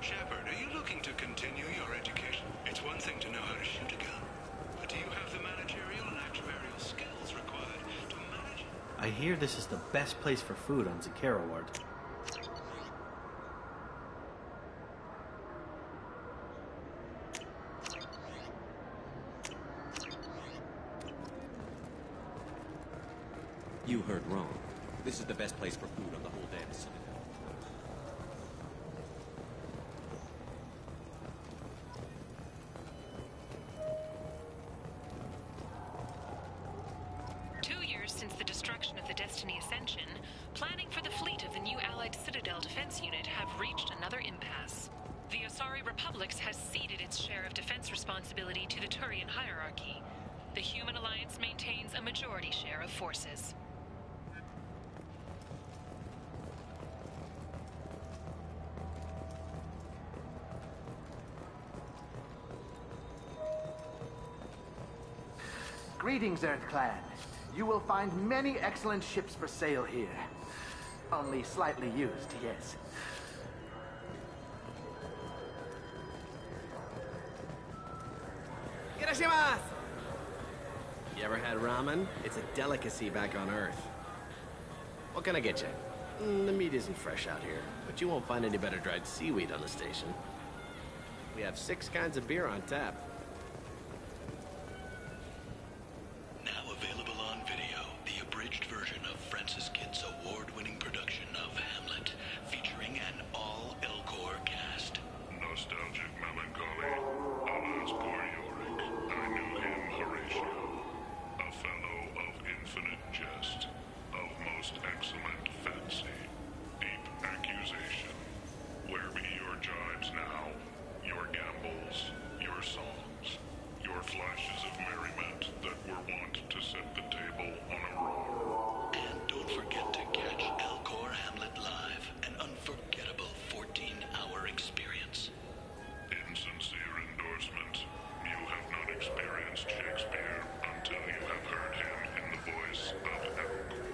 Shepard, are you looking to continue your education? It's one thing to know how to shoot a gun, but do you have the managerial and actuarial skills required to manage? I hear this is the best place for food on Zakera Ward. You heard wrong. This is the best place for food on the whole damn Citadel. 2 years since the destruction of the Destiny Ascension, planning for the fleet of the new Allied Citadel Defense Unit have reached another impasse. The Asari Republics has ceded its share of defense responsibility to the Turian hierarchy. The Human Alliance maintains a majority share of forces. Greetings, Earth Clan. You will find many excellent ships for sale here. Only slightly used, yes. Irashimasu! You ever had ramen? It's a delicacy back on Earth. What can I get you? The meat isn't fresh out here, but you won't find any better dried seaweed on the station. We have 6 kinds of beer on tap. Now available on video, the abridged version of Francis Kidd's award-winning production of Hamlet, featuring an all-Elcor cast. Nostalgic melancholy. Alas, poor Yorick. I knew him, Horatio. A fellow of infinite jest, of most excellent fancy, deep accusation. Where be your jibes now? Your gambols, your songs, your flashes of merriment that were wont to set the table on a roar. And don't forget to catch Elcor Hamlet live, an unforgettable 14-hour experience. Insincere endorsement. You have not experienced Shakespeare until you have heard him in the voice of Elcor.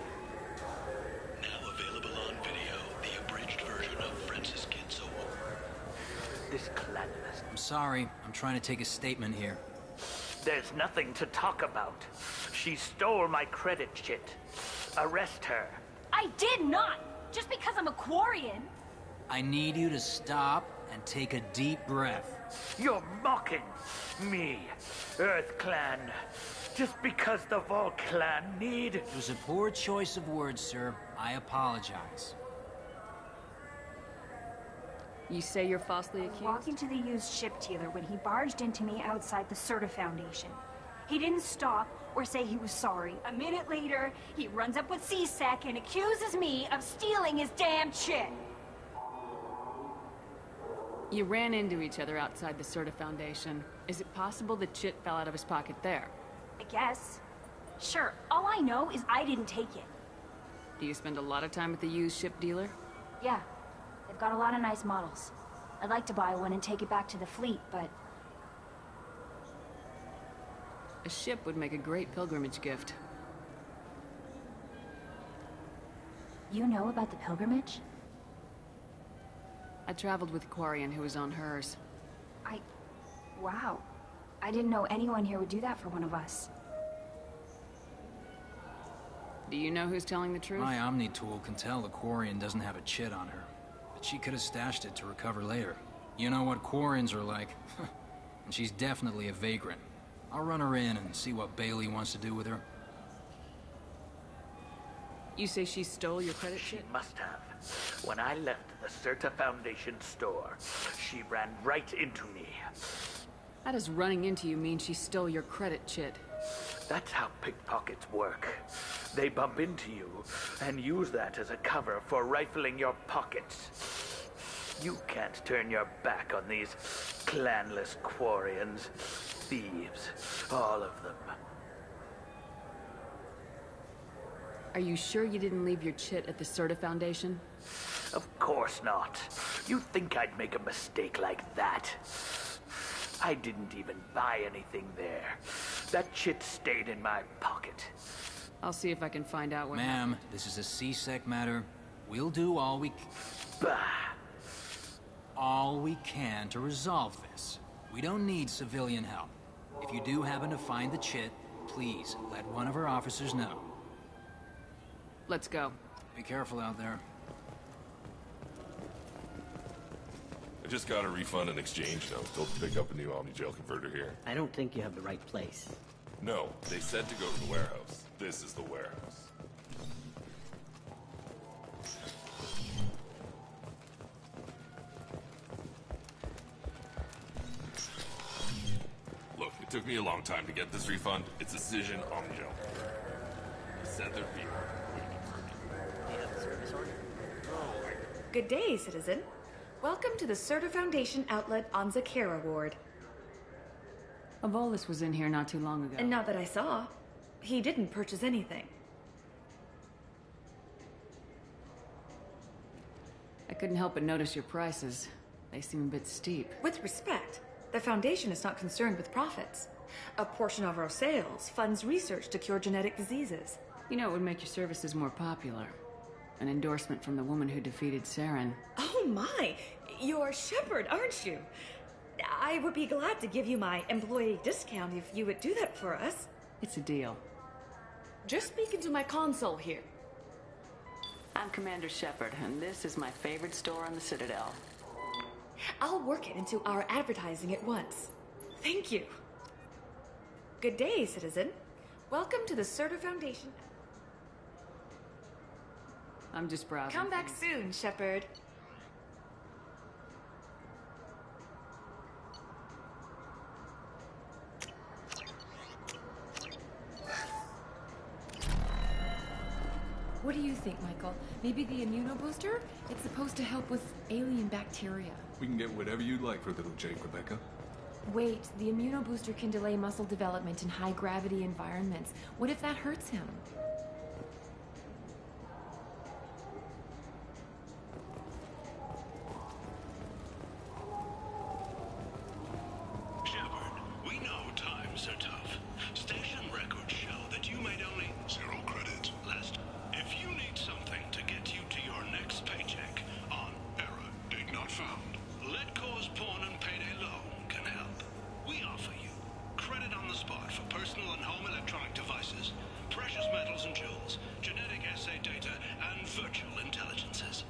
Now available on video, the abridged version of Francis Kidd's award. This clandestine. I'm sorry. I'm trying to take a statement here. There's nothing to talk about. She stole my credit chit. Arrest her. I did not! Just because I'm a Quarian. I need you to stop and take a deep breath. You're mocking me, Earth Clan. Just because the Vol Clan need... It was a poor choice of words, sir. I apologize. You say you're falsely accused? Walking to the used ship dealer when he barged into me outside the Serta Foundation. He didn't stop or say he was sorry. A minute later, he runs up with C-Sec and accuses me of stealing his damn chit. You ran into each other outside the Serta Foundation. Is it possible the chit fell out of his pocket there? I guess. Sure, all I know is I didn't take it. Do you spend a lot of time at the used ship dealer? Yeah, they've got a lot of nice models. I'd like to buy one and take it back to the fleet, but... A ship would make a great pilgrimage gift. You know about the pilgrimage? I traveled with Quarian who was on hers. Wow. I didn't know anyone here would do that for one of us. Do you know who's telling the truth? My Omni tool can tell the Quarian doesn't have a chit on her. But she could have stashed it to recover later. You know what Quarians are like. And she's definitely a vagrant. I'll run her in and see what Bailey wants to do with her. You say she stole your credit chip? Must have. When I left the Certa Foundation store, she ran right into me. How does running into you mean she stole your credit chit? That's how pickpockets work. They bump into you and use that as a cover for rifling your pockets. You can't turn your back on these clanless Quarians. Thieves, all of them. Are you sure you didn't leave your chit at the Certa Foundation? Of course not. You think I'd make a mistake like that? I didn't even buy anything there. That chit stayed in my pocket. I'll see if I can find out what Ma'am, this is a C-Sec matter. We'll do all we can to resolve this. We don't need civilian help. If you do happen to find the chit, please let one of our officers know. Let's go. Be careful out there. I just got a refund and exchange note. Told to pick up a new Omni-Jail converter here. I don't think you have the right place. No, they said to go to the warehouse. This is the warehouse. Look, it took me a long time to get this refund. It's a Cision Omni-Jail. They said there'd be one waiting for me. Good day, citizen. Welcome to the Certa Foundation outlet on Zakara Ward. Avolis was in here not too long ago. And not that I saw. He didn't purchase anything. I couldn't help but notice your prices. They seem a bit steep. With respect, the Foundation is not concerned with profits. A portion of our sales funds research to cure genetic diseases. You know, it would make your services more popular. An endorsement from the woman who defeated Saren. Oh my! You're Shepard, aren't you? I would be glad to give you my employee discount if you would do that for us. It's a deal. Just speak into my console here. I'm Commander Shepard, and this is my favorite store on the Citadel. I'll work it into our advertising at once. Thank you. Good day, citizen. Welcome to the Certa Foundation. I'm just browsing. Come back soon, Shepard. What do you think, Michael? Maybe the immunobooster? It's supposed to help with alien bacteria. We can get whatever you'd like for little Jake, Rebecca. Wait, the immunobooster can delay muscle development in high-gravity environments. What if that hurts him? Shepard, we know times are tough. Station records show that you made only 0 credits last. If you need something to get you to your next paycheck on error, date not found, Let Cause Pawn and Payday Loan can help. We offer you credit on the spot for personal and home electronic devices, precious metals and jewels, genetic assay data, and virtual intelligences.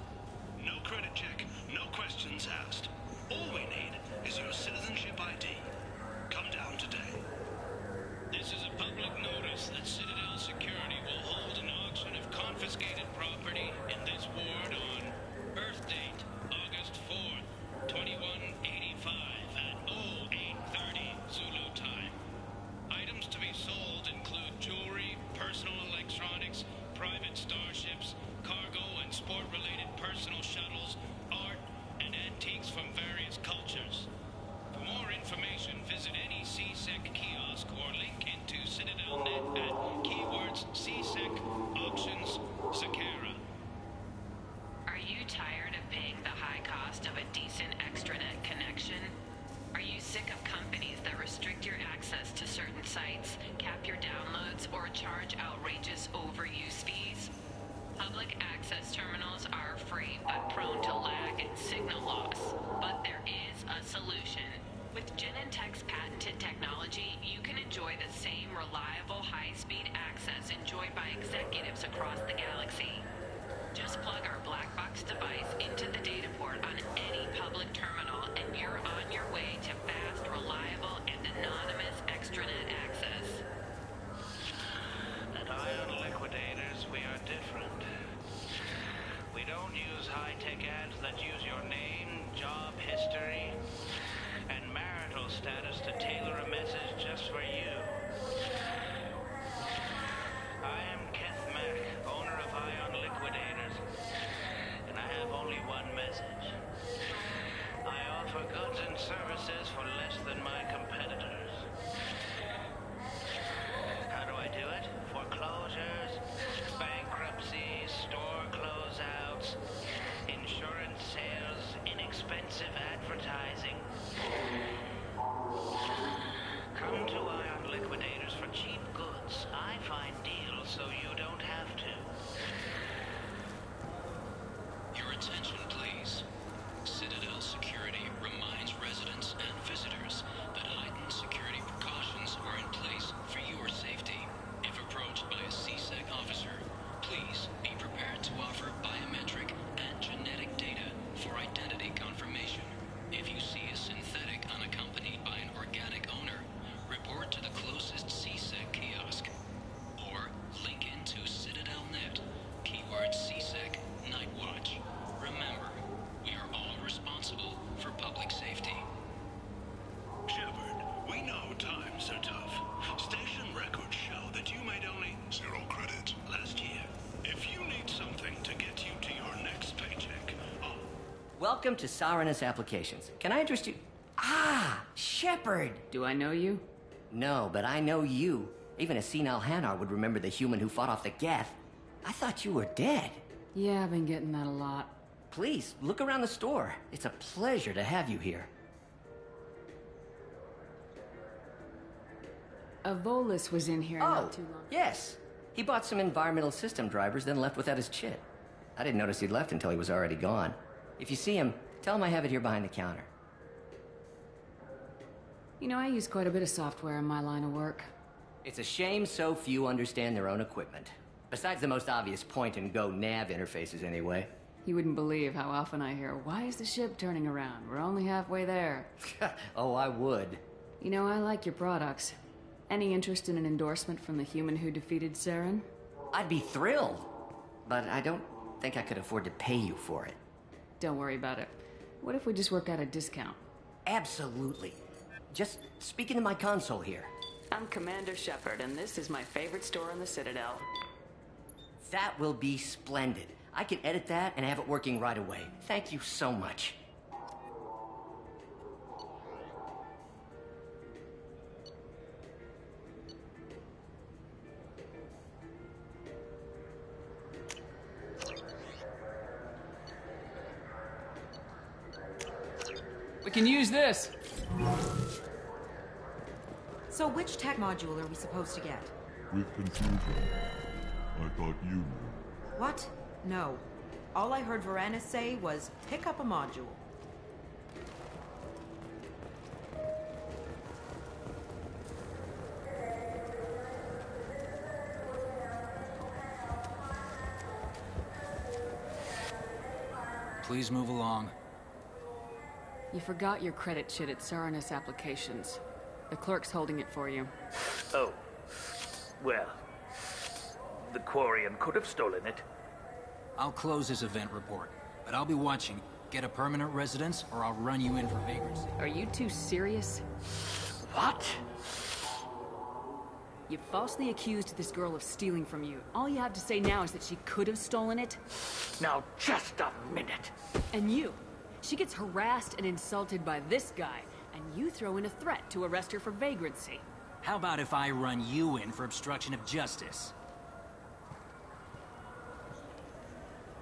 No credit check, no questions asked. All we need is your citizenship ID. Come down today. This is a public notice that Citadel Security will hold an auction of confiscated property in this ward on Earth date, August 4th, 2185 at 0830 Zulu time. Items to be sold include jewelry, personal electronics, private starships, cargo and sport-related personal shuttles, art, and antiques from various cultures. For more information, visit any C-Sec kiosk or link into CitadelNet at keywords C-Sec Auctions Zakara. Are you tired of paying the high cost of a decent extranet connection? Are you sick of companies that restrict your access to certain sites, cap your downloads, or charge outrageous overuse fees? Public access terminals are free but prone to lag and signal loss. But there is a solution. With Genentech's patented technology, you can enjoy the same reliable high-speed access enjoyed by executives across the galaxy. Just plug our black box device into the data port on any public terminal and you're on your way to fast, reliable, and anonymous extranet access. At Ion Liquidators, we are different. Welcome to Saranus Applications. Can I interest you? Ah, Shepard! Do I know you? No, but I know you. Even a senile Hanar would remember the human who fought off the Geth. I thought you were dead. Yeah, I've been getting that a lot. Please, look around the store. It's a pleasure to have you here. A Volus was in here not too long. Yes. He bought some environmental system drivers, then left without his chit. I didn't notice he'd left until he was already gone. If you see him, tell him I have it here behind the counter. You know, I use quite a bit of software in my line of work. It's a shame so few understand their own equipment. Besides the most obvious point-and-go nav interfaces, anyway. You wouldn't believe how often I hear, "Why is the ship turning around? We're only halfway there." Oh, I would. You know, I like your products. Any interest in an endorsement from the human who defeated Saren? I'd be thrilled. But I don't think I could afford to pay you for it. Don't worry about it. What if we just work out a discount? Absolutely. Just speak into my console here. I'm Commander Shepard, and this is my favorite store on the Citadel. That will be splendid. I can edit that and have it working right away. Thank you so much. We can use this. So which tech module are we supposed to get? With confusion. I thought you knew. What? No. All I heard Varanus say was, pick up a module. Please move along. You forgot your credit chit at Saranus Applications. The clerk's holding it for you. Oh. Well, the Quarian could have stolen it. I'll close this event report, but I'll be watching. Get a permanent residence, or I'll run you in for vagrancy. Are you two serious? What? You falsely accused this girl of stealing from you. All you have to say now is that she could have stolen it? Now, just a minute. And you. She gets harassed and insulted by this guy, and you throw in a threat to arrest her for vagrancy. How about if I run you in for obstruction of justice?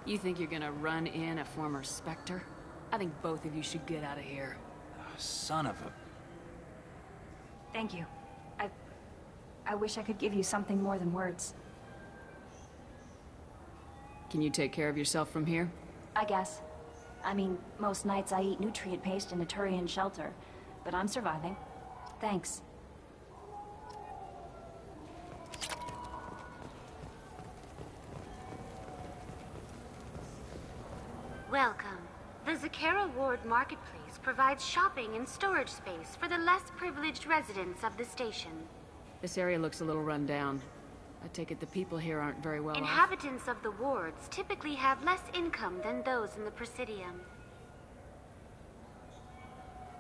You think you're gonna run in a former Spectre? I think both of you should get out of here. Son of a... Thank you. I wish I could give you something more than words. Can you take care of yourself from here? I guess. I mean, most nights I eat nutrient paste in a Turian shelter, but I'm surviving. Thanks. Welcome. The Zakara Ward Marketplace provides shopping and storage space for the less privileged residents of the station. This area looks a little run down. I take it the people here aren't very well off. Inhabitants of the wards typically have less income than those in the Presidium.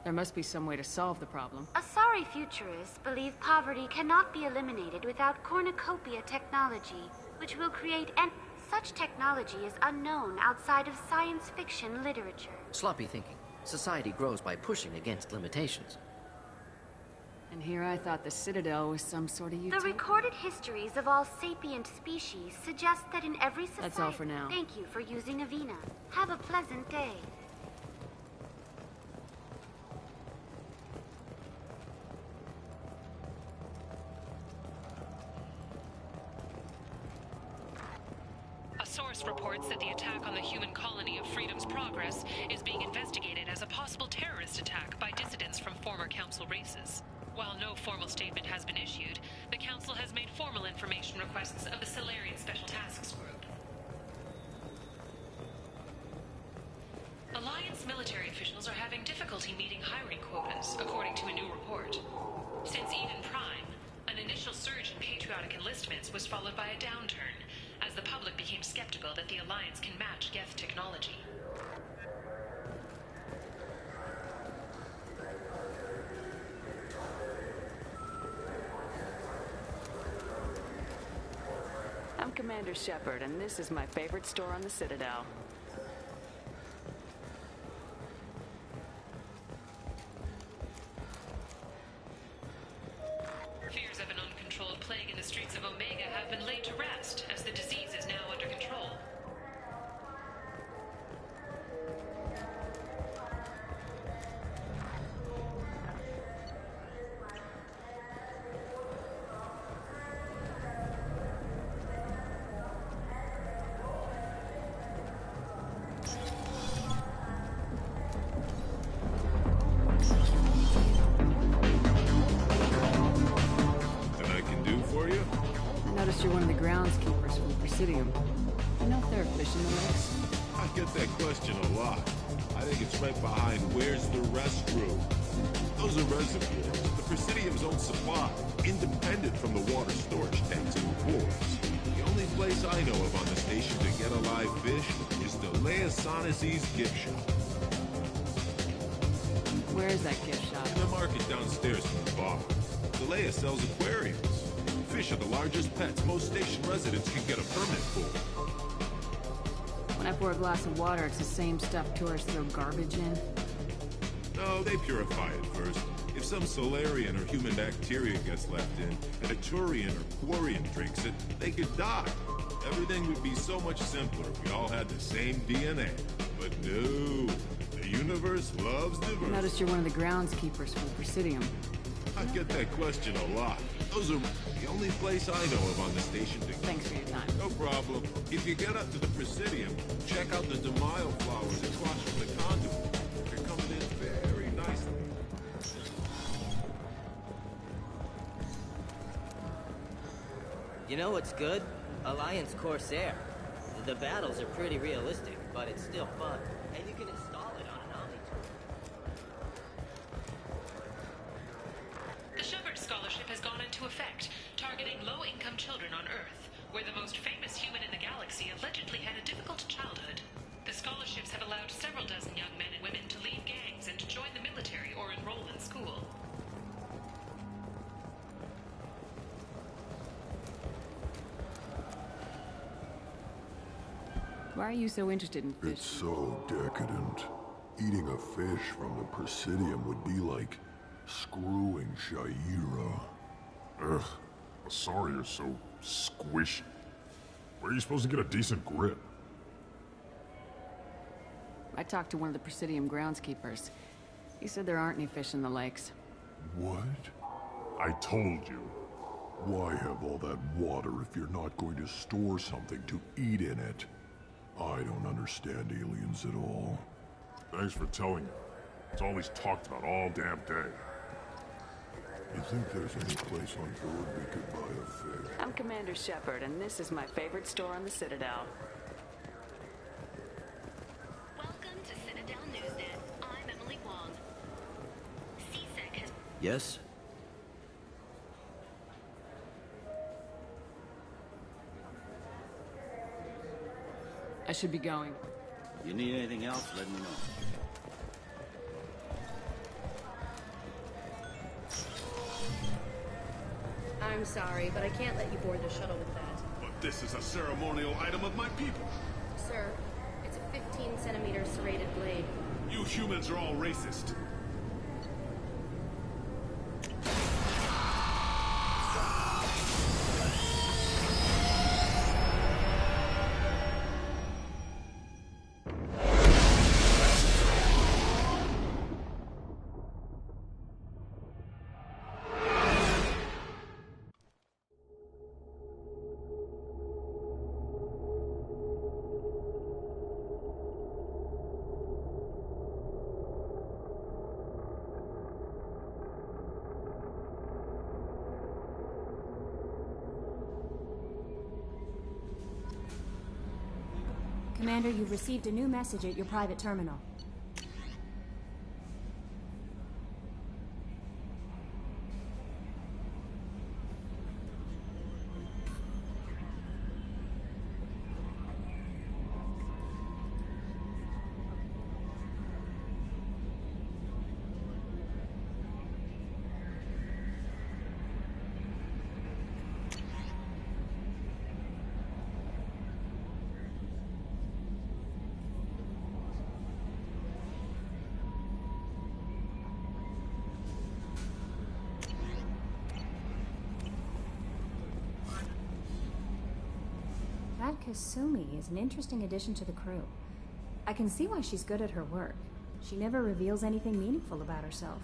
There must be some way to solve the problem. Asari futurists believe poverty cannot be eliminated without cornucopia technology, which will create such technology is unknown outside of science fiction literature. Sloppy thinking. Society grows by pushing against limitations. And here I thought the Citadel was some sort of The utopia. recorded histories of all sapient species suggest that in every society... That's all for now. Thank you for using Avena. Have a pleasant day. A source reports that the attack on the human colony of Freedom's Progress is being investigated as a possible terrorist attack by dissidents from former Council races. While no formal statement has been issued, the Council has made formal information requests of the Solarian Special Tasks Group. Alliance military officials are having difficulty meeting hiring quotas, according to a new report. Since Eden Prime, an initial surge in patriotic enlistments was followed by a downturn, as the public became skeptical that the Alliance can match Geth technology. I'm Commander Shepard, and this is my favorite store on the Citadel. Omega have been laid to rest, as the disease is now under control. That I can do for you? I noticed you're one of the groundskeepers from the Presidium. You know if there are fish in the lakes? I get that question a lot. I think it's right behind where's the restroom. Those are reservoirs. The Presidium's own supply, independent from the water storage tanks and pools. The only place I know of on the station to get a live fish is Delea Sonesi's gift shop. Where is that gift shop? In the market downstairs from the bar. Delea sells aquariums. Fish are the largest pets most station residents can get a permit for. When I pour a glass of water, it's the same stuff tourists throw garbage in. No, they purify it first. If some Solarian or human bacteria gets left in, and a Turian or Quarian drinks it, they could die. Everything would be so much simpler if we all had the same DNA. But no, the universe loves I diversity. noticed you're one of the groundskeepers from the Presidium. I get that question a lot. Those are the only place I know of on the station to... Thanks for your time. No problem. If you get up to the Presidium, check out the DeMaio flowers across from the conduit. They're coming in very nicely. You know what's good? Alliance Corsair. The battles are pretty realistic, but it's still fun. And you can install it on an Omni-tool. The Shepard Scholarship has gone into effect, targeting low-income children on Earth, where the most famous human in the galaxy allegedly had a difficult childhood. The scholarships have allowed several dozen young men and women to leave gangs and to join the military or enroll in school. Why are you so interested in fish? It's so decadent. Eating a fish from the Presidium would be like screwing Shaira. Ugh, sorry you're so squishy. Where are you supposed to get a decent grip? I talked to one of the Presidium groundskeepers. He said there aren't any fish in the lakes. What? I told you. Why have all that water if you're not going to store something to eat in it? I don't understand aliens at all. Thanks for telling me. It's all he's talked about all damn day. You think there's any place on board we could buy a fish? I'm Commander Shepard, and this is my favorite store on the Citadel. Welcome to Citadel Newsnet. I'm Emily Wong. CSEC has... Yes? I should be going. You need anything else, let me know. I'm sorry, but I can't let you board the shuttle with that. But this is a ceremonial item of my people. Sir, it's a 15-centimeter serrated blade. You humans are all racist. Commander, you've received a new message at your private terminal. That Kasumi is an interesting addition to the crew. I can see why she's good at her work. She never reveals anything meaningful about herself.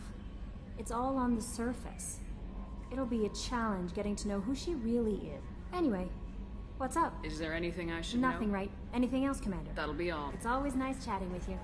It's all on the surface. It'll be a challenge getting to know who she really is. Anyway, what's up? Is there anything I should know? Nothing, right? Anything else, Commander? That'll be all. It's always nice chatting with you.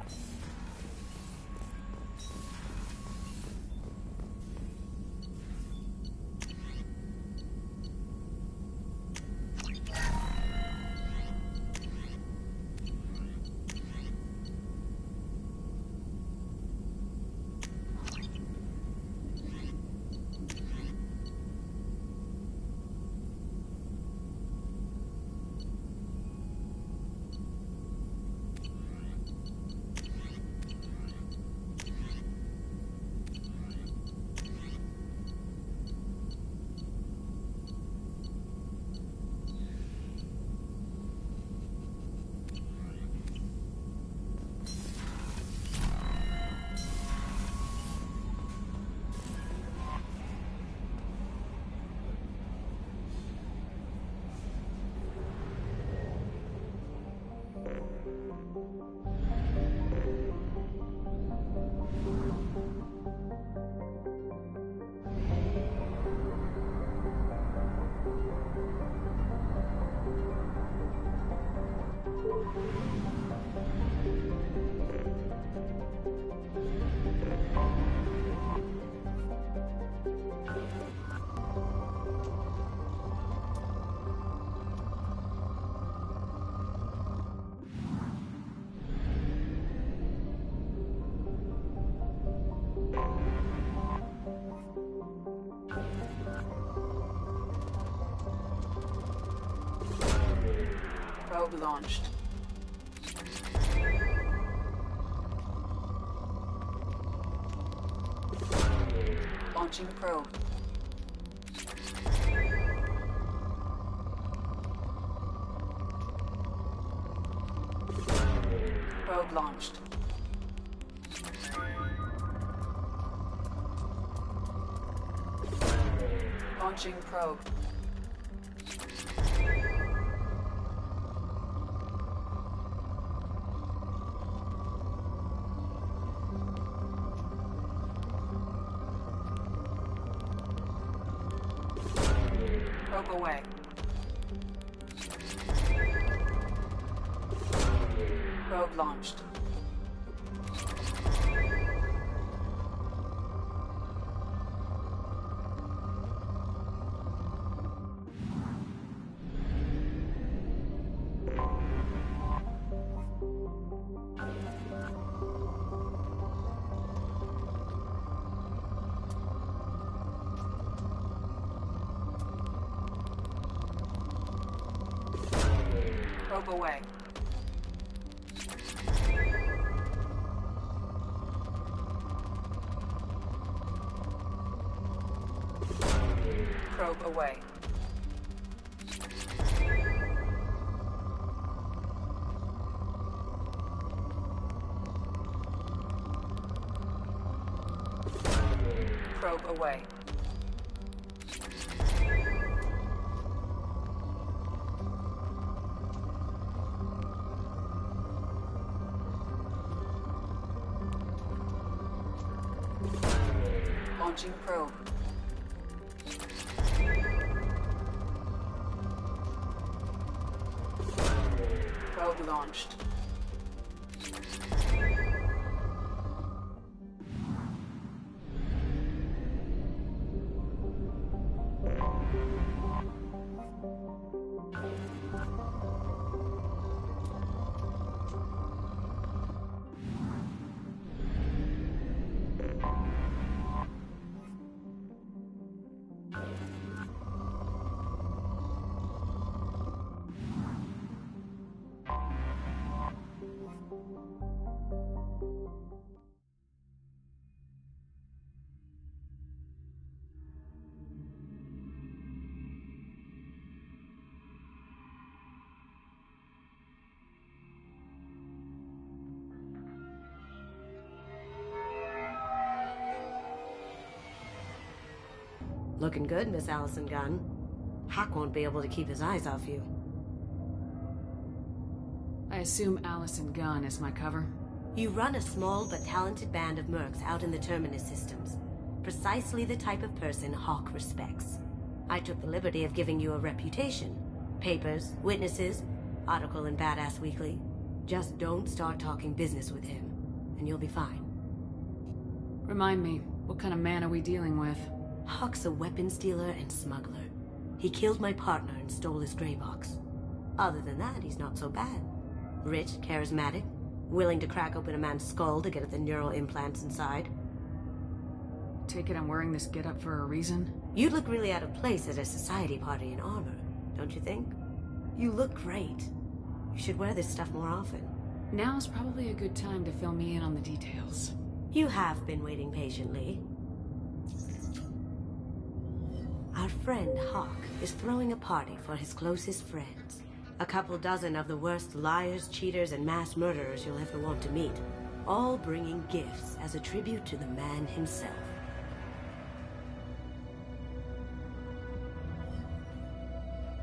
Probe launched. Launching probe. Probe launched. Launching probe. Probe away. Probe launched. Probe away. Probe away. Probe away. Launching probe. Probe launched. Looking good, Miss Allison Gunn. Hawk won't be able to keep his eyes off you. I assume Allison Gunn is my cover? You run a small but talented band of mercs out in the Terminus systems. Precisely the type of person Hawk respects. I took the liberty of giving you a reputation. Papers, witnesses, article in Badass Weekly. Just don't start talking business with him, and you'll be fine. Remind me, what kind of man are we dealing with? Hawk's a weapons dealer and smuggler. He killed my partner and stole his gray box. Other than that, he's not so bad. Rich, charismatic, willing to crack open a man's skull to get at the neural implants inside. Take it I'm wearing this getup for a reason? You'd look really out of place at a society party in armor, don't you think? You look great. You should wear this stuff more often. Now's probably a good time to fill me in on the details. You have been waiting patiently. Our friend Hawk is throwing a party for his closest friends. A couple dozen of the worst liars, cheaters, and mass murderers you'll ever want to meet. All bringing gifts as a tribute to the man himself.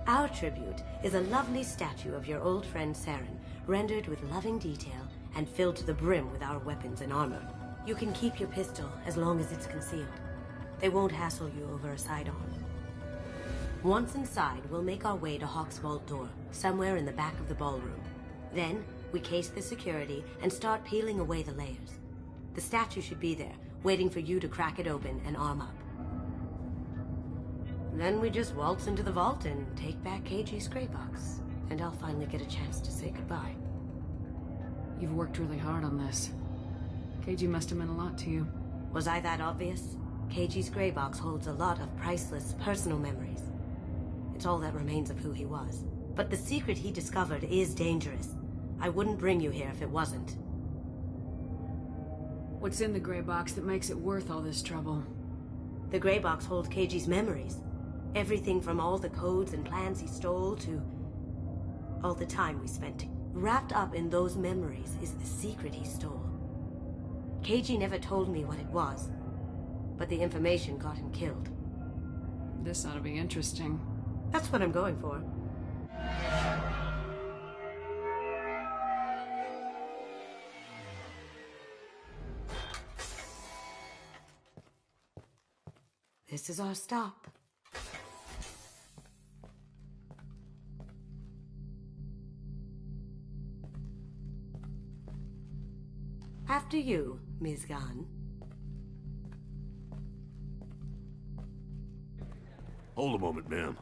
Our tribute is a lovely statue of your old friend Saren, rendered with loving detail and filled to the brim with our weapons and armor. You can keep your pistol as long as it's concealed. They won't hassle you over a sidearm. Once inside, we'll make our way to Hawk's vault door, somewhere in the back of the ballroom. Then, we case the security and start peeling away the layers. The statue should be there, waiting for you to crack it open and arm up. Then we just waltz into the vault and take back KG's gray box. And I'll finally get a chance to say goodbye. You've worked really hard on this. KG must have meant a lot to you. Was I that obvious? KG's gray box holds a lot of priceless personal memories. It's all that remains of who he was. But the secret he discovered is dangerous. I wouldn't bring you here if it wasn't. What's in the gray box that makes it worth all this trouble? The gray box holds KG's memories. Everything from all the codes and plans he stole to all the time we spent. Wrapped up in those memories is the secret he stole. KG never told me what it was, but the information got him killed. This ought to be interesting. That's what I'm going for. This is our stop. After you, Ms. Gunn. Hold a moment, ma'am.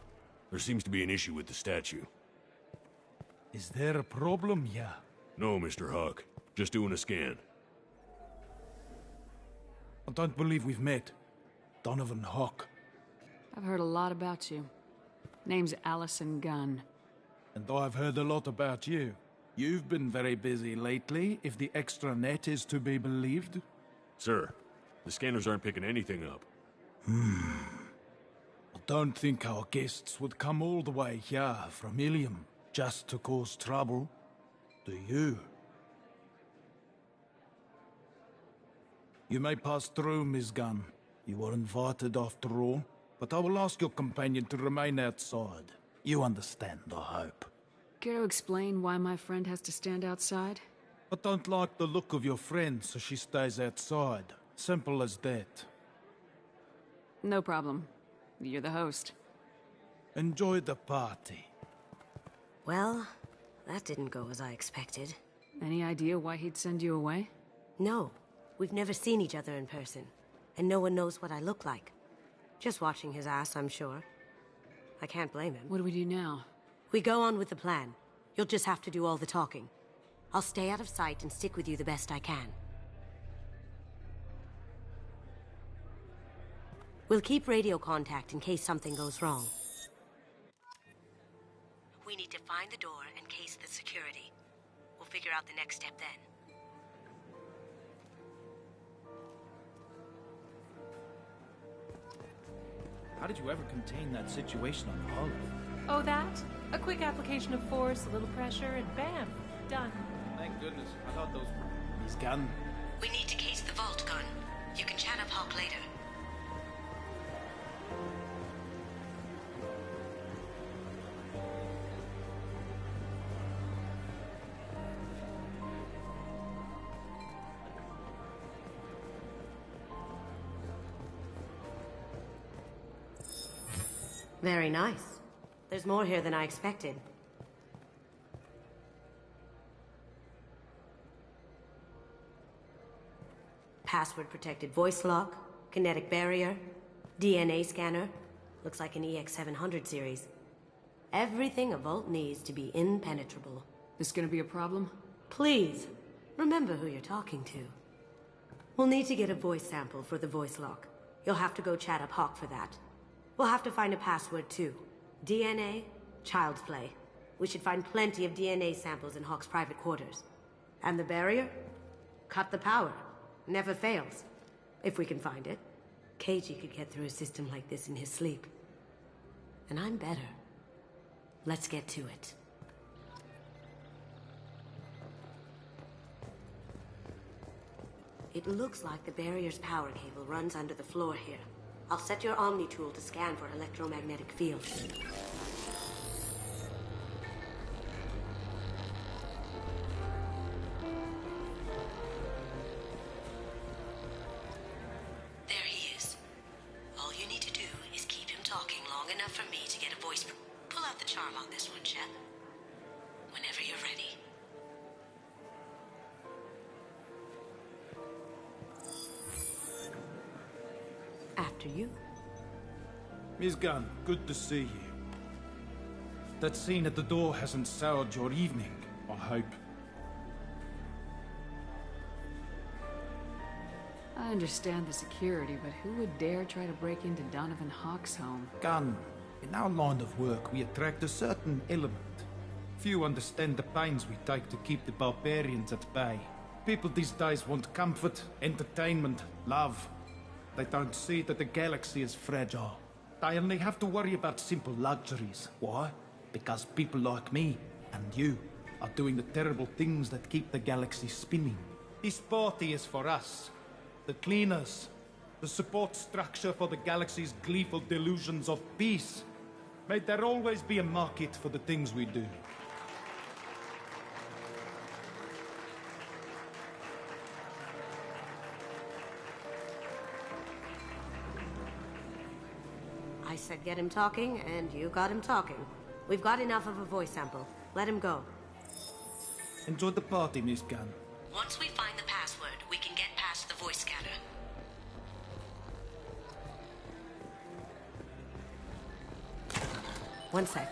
There seems to be an issue with the statue. Is there a problem here? No, Mr. Hawk. Just doing a scan. I don't believe we've met. Donovan Hawk. I've heard a lot about you. Name's Allison Gunn. And I've heard a lot about you. You've been very busy lately, if the extranet is to be believed. Sir, the scanners aren't picking anything up. I don't think our guests would come all the way here from Ilium just to cause trouble. Do you? You may pass through, Ms. Gunn. You were invited after all, but I will ask your companion to remain outside. You understand, I hope. Care to explain why my friend has to stand outside? I don't like the look of your friend, so she stays outside. Simple as that. No problem. You're the host. Enjoy the party. Well, that didn't go as I expected. Any idea why he'd send you away? No. We've never seen each other in person. And no one knows what I look like. Just watching his ass, I'm sure. I can't blame him. What do we do now? We go on with the plan. You'll just have to do all the talking. I'll stay out of sight and stick with you the best I can. We'll keep radio contact in case something goes wrong. We need to find the door and case the security. We'll figure out the next step then. How did you ever contain that situation on Hollow? Oh, that? A quick application of force, a little pressure, and bam, done. Thank goodness. I thought those were... He's gone. We need to case the vault, Gun. You can chat up Hawk later. Very nice. There's more here than I expected. Password-protected voice lock, kinetic barrier, DNA scanner. Looks like an EX700 series. Everything a vault needs to be impenetrable. This gonna be a problem? Please, remember who you're talking to. We'll need to get a voice sample for the voice lock. You'll have to go chat up Hawk for that. We'll have to find a password too. DNA, child's play. We should find plenty of DNA samples in Hawk's private quarters. And the barrier? Cut the power. Never fails. If we can find it. KG could get through a system like this in his sleep. And I'm better. Let's get to it. It looks like the barrier's power cable runs under the floor here. I'll set your Omni tool to scan for electromagnetic fields. There he is. All you need to do is keep him talking long enough for me to get a voice. Pull out the charm on this one, Shep. Whenever you're ready. After you. Miss Gunn, good to see you. That scene at the door hasn't soured your evening, I hope. I understand the security, but who would dare try to break into Donovan Hawk's home? Gunn, in our line of work, we attract a certain element. Few understand the pains we take to keep the barbarians at bay. People these days want comfort, entertainment, love. They don't see that the galaxy is fragile. They only have to worry about simple luxuries. Why? Because people like me and you are doing the terrible things that keep the galaxy spinning. This party is for us. The cleaners. The support structure for the galaxy's gleeful delusions of peace. May there always be a market for the things we do. I said get him talking, and you got him talking. We've got enough of a voice sample. Let him go. Enjoy the party, Miss Gunn. Once we find the password, we can get past the voice scanner. One sec.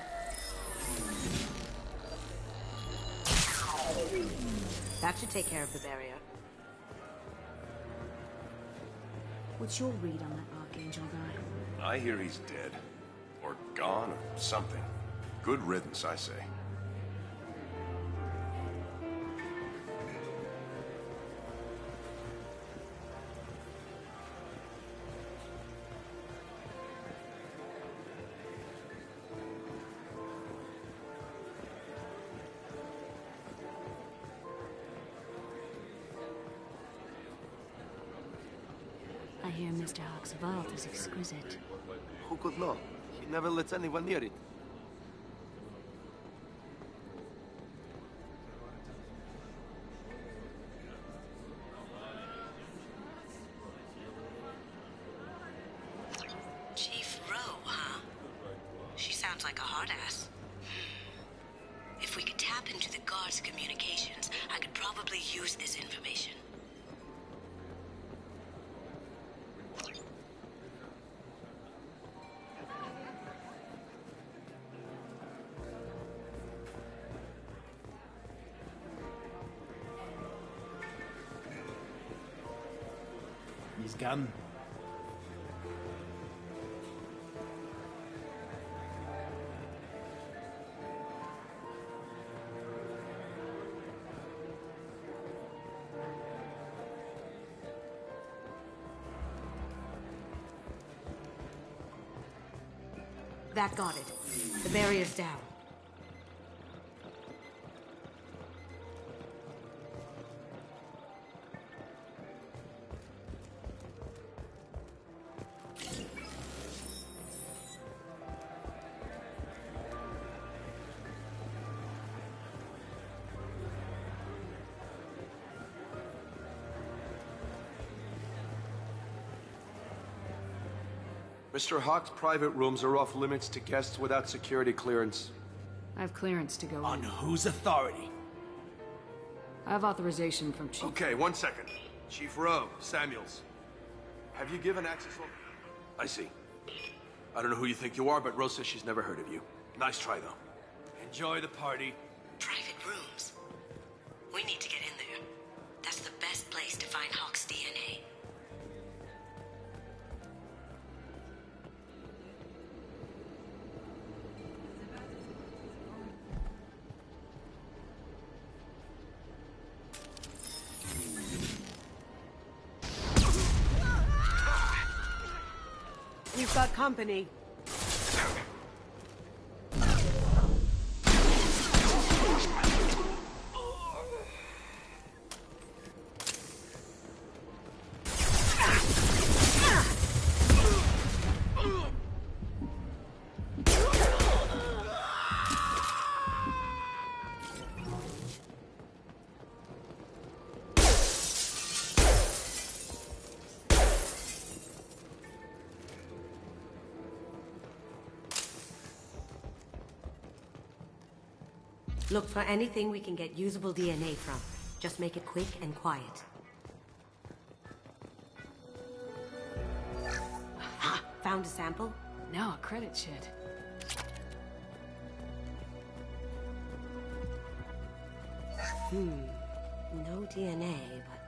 That should take care of the barrier. What's your read on that Archangel guy? I hear he's dead. Or gone, or something. Good riddance, I say. I hear Mr. Hawk's vault is exquisite. Who could know? He never lets anyone near it. Chief Rowe, huh? She sounds like a hard ass. If we could tap into the guard's communications, I could probably use this information. Miss Gunn. That got it. The barrier's down. Mr. Hawk's private rooms are off limits to guests without security clearance. I have clearance to go On in. whose authority? I have authorization from Chief. Okay, 1 second. Chief Rowe, Samuels. Have you given access over? I see. I don't know who you think you are, but Rose says she's never heard of you. Nice try, though. Enjoy the party. Private rooms. We need to get in there. That's the best place to find Hawk's DNA. You've got company. Look for anything we can get usable DNA from. Just make it quick and quiet. Ha! Found a sample? Now a credit sheet. No DNA, but...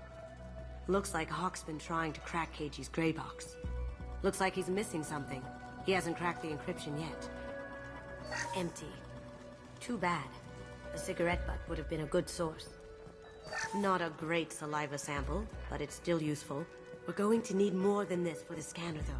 Looks like Hawk's been trying to crack KG's gray box. Looks like he's missing something. He hasn't cracked the encryption yet. Empty. Too bad. A cigarette butt would have been a good source. Not a great saliva sample, but it's still useful. We're going to need more than this for the scanner, though.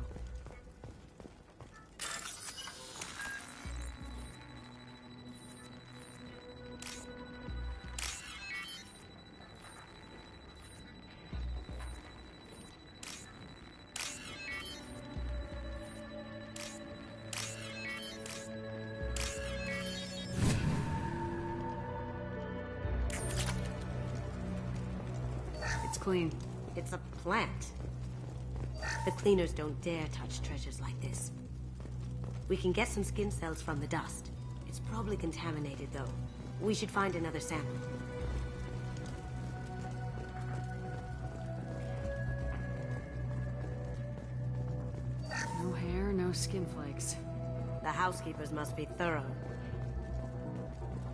It's clean. It's a plant. The cleaners don't dare touch treasures like this. We can get some skin cells from the dust. It's probably contaminated, though. We should find another sample. No hair, no skin flakes. The housekeepers must be thorough.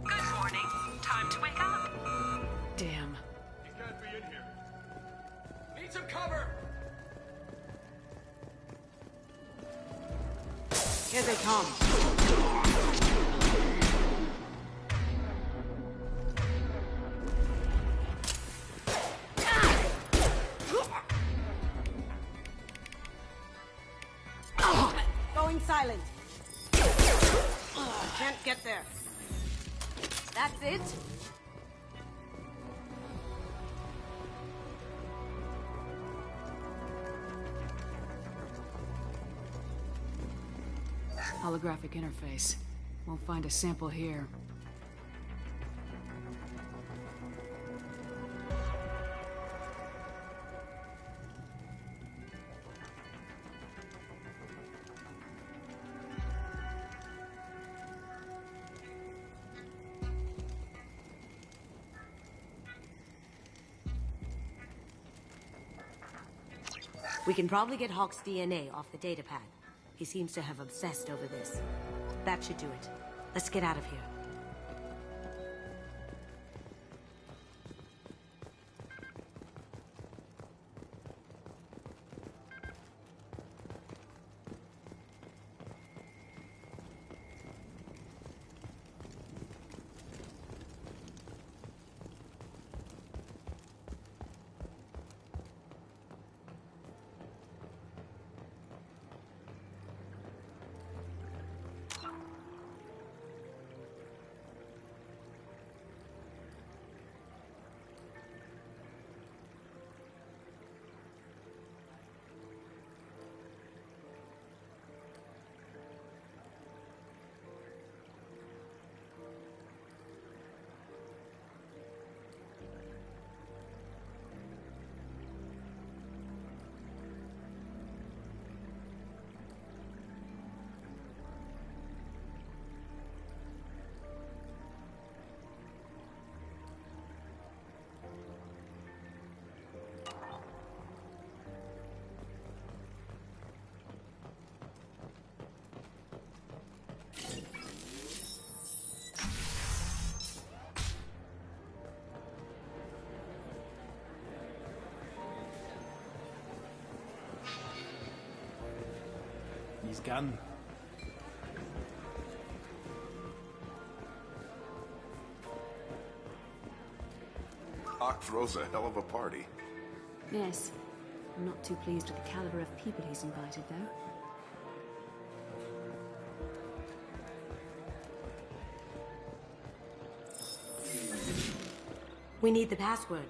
Good morning. Time to wake up. Damn. You can't be in here. Need some cover! Here they come. Going silent. I can't get there. That's it? Holographic interface. Won't find a sample here. We can probably get Hawk's DNA off the datapad. He seems to have obsessed over this. That should do it. Let's get out of here. He's gone. Hawk throws a hell of a party. Yes. I'm not too pleased with the caliber of people he's invited, though. We need the password.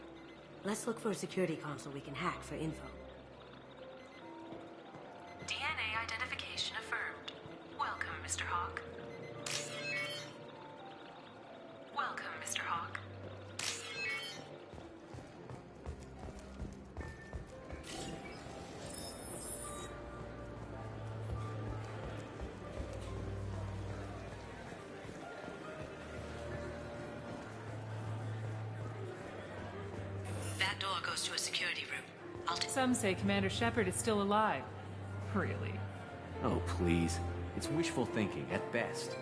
Let's look for a security console we can hack for info. DNA identification affirmed. Welcome, Mr. Hawk. Welcome, Mr. Hawk. That door goes to a security room. Some say Commander Shepard is still alive. Really? Oh, please. It's wishful thinking at best.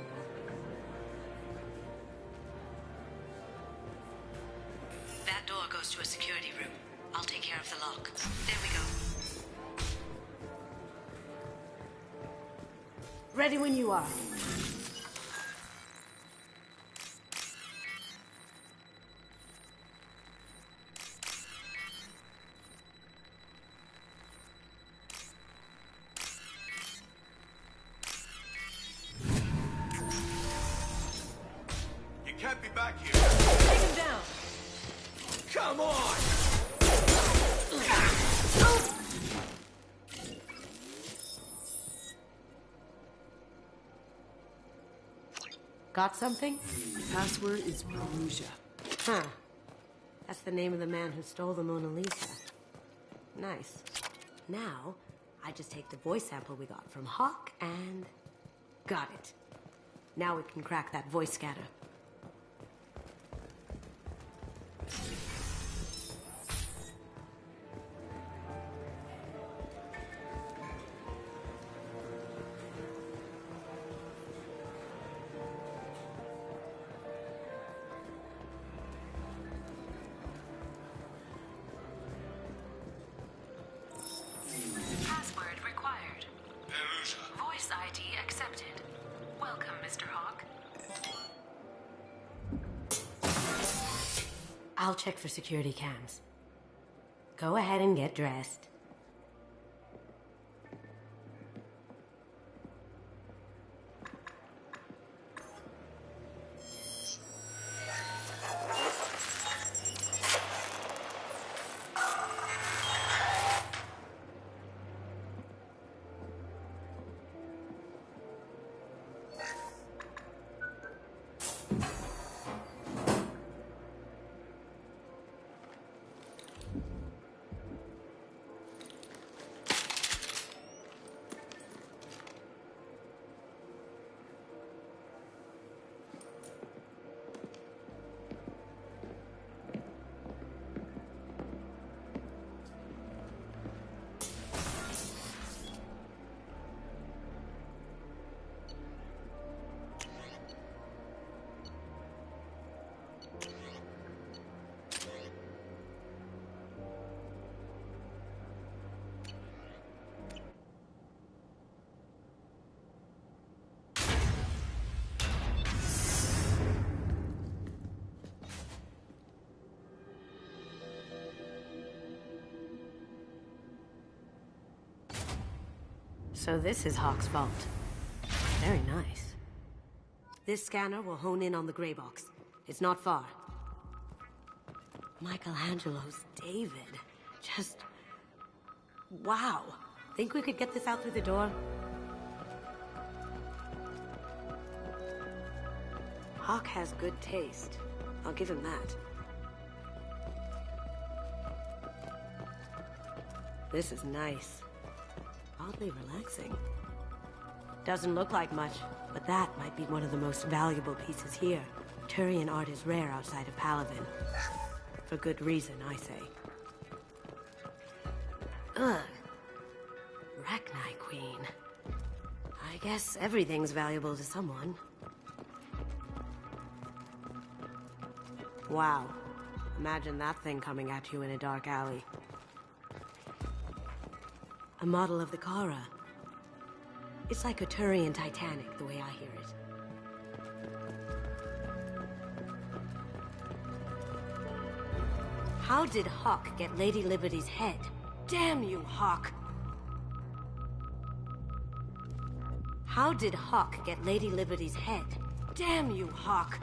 That door goes to a security room. I'll take care of the lock. There we go. Ready when you are. You can't be back here. Take him down! Come on! Got something? Password is Perugia. Huh. That's the name of the man who stole the Mona Lisa. Nice. Now, I just take the voice sample we got from Hawk and... got it. Now we can crack that voice scatter. Password required. Voice ID accepted. Welcome, Mr. Hawk. I'll check for security cams. Go ahead and get dressed. So this is Hawk's vault. Very nice. This scanner will hone in on the gray box. It's not far. Michelangelo's David. Just... wow. Think we could get this out through the door? Hawk has good taste. I'll give him that. This is nice. Oddly relaxing. Doesn't look like much, but that might be one of the most valuable pieces here. Turian art is rare outside of Palavin. For good reason, I say. Ugh. Rachni Queen. I guess everything's valuable to someone. Wow. Imagine that thing coming at you in a dark alley. A model of the Kara. It's like a Turian Titanic, the way I hear it. How did Hawk get Lady Liberty's head? Damn you, Hawk! How did Hawk get Lady Liberty's head? Damn you, Hawk!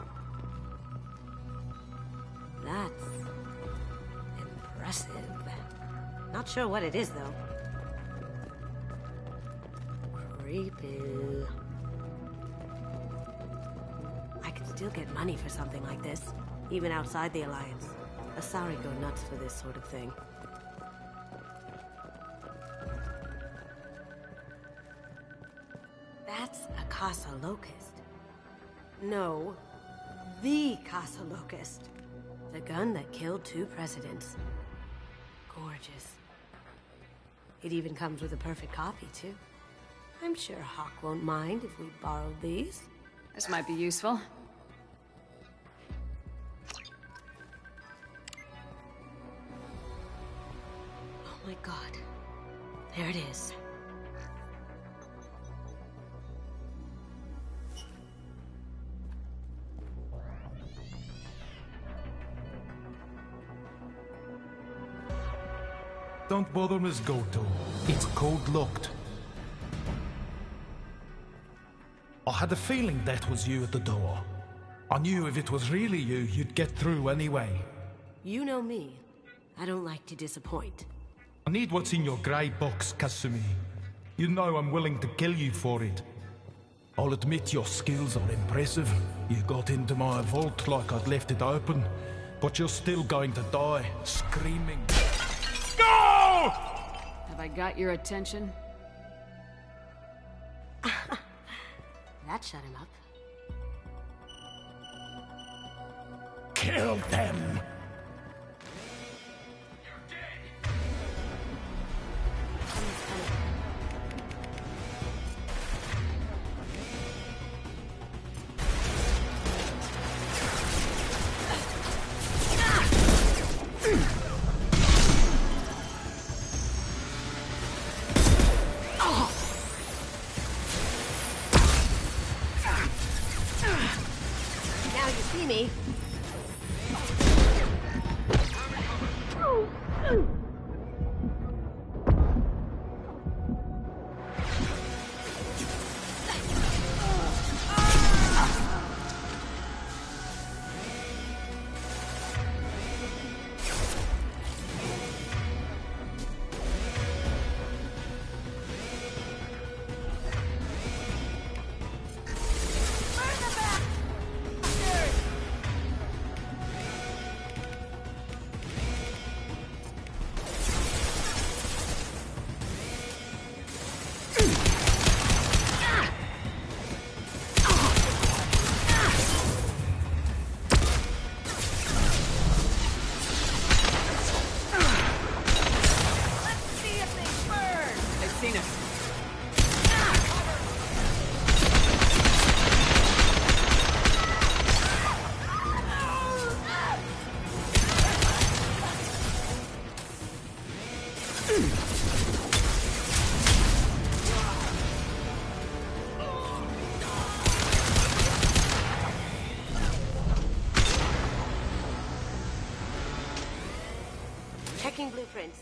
That's impressive. Not sure what it is, though. Creepy. I could still get money for something like this, even outside the Alliance. Asari go nuts for this sort of thing. That's a Casa Locust. No, the Casa Locust. The gun that killed 2 presidents. Gorgeous. It even comes with a perfect copy, too. I'm sure Hawk won't mind if we borrowed these. This might be useful. Oh my god. There it is. Don't bother, Miss Goto. It's code-locked. I had a feeling that was you at the door. I knew if it was really you, you'd get through anyway. You know me. I don't like to disappoint. I need what's in your grey box, Kasumi. You know I'm willing to kill you for it. I'll admit your skills are impressive. You got into my vault like I'd left it open, but you're still going to die, screaming. No! Have I got your attention? That shut him up. Kill them! Now you see me. Checking blueprints.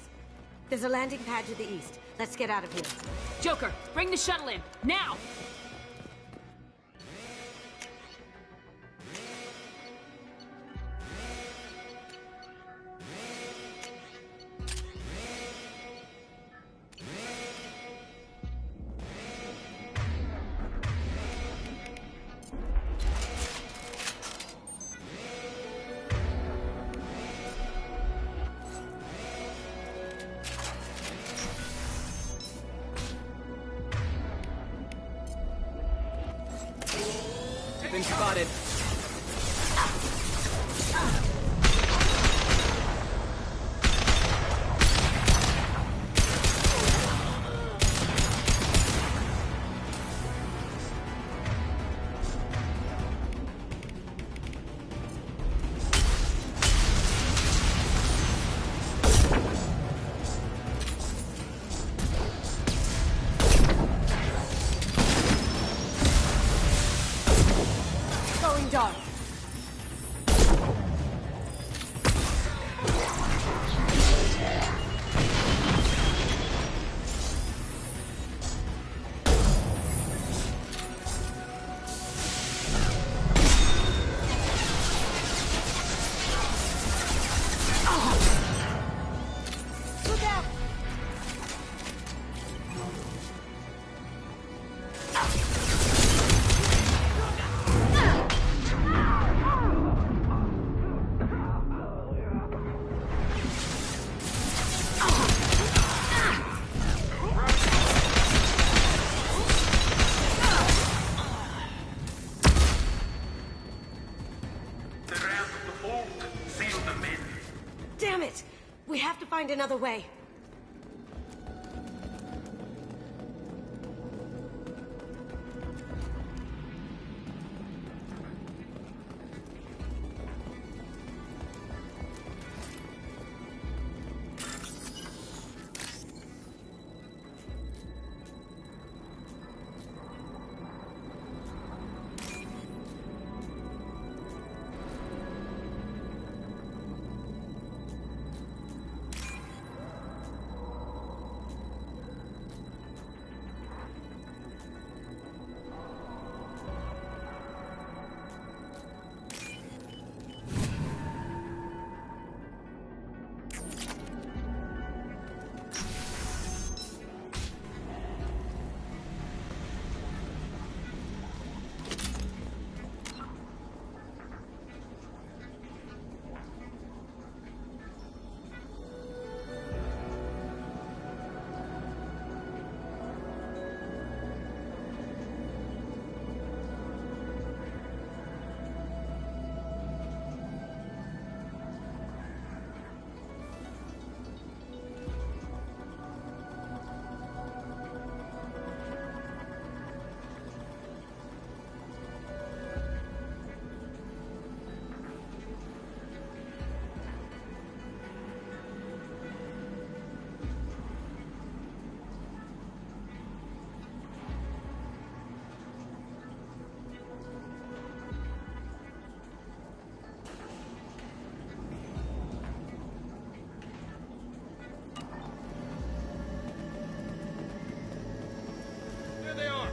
There's a landing pad to the east. Let's get out of here. Joker, bring the shuttle in, now! Been spotted. Seal them in. Damn it! We have to find another way.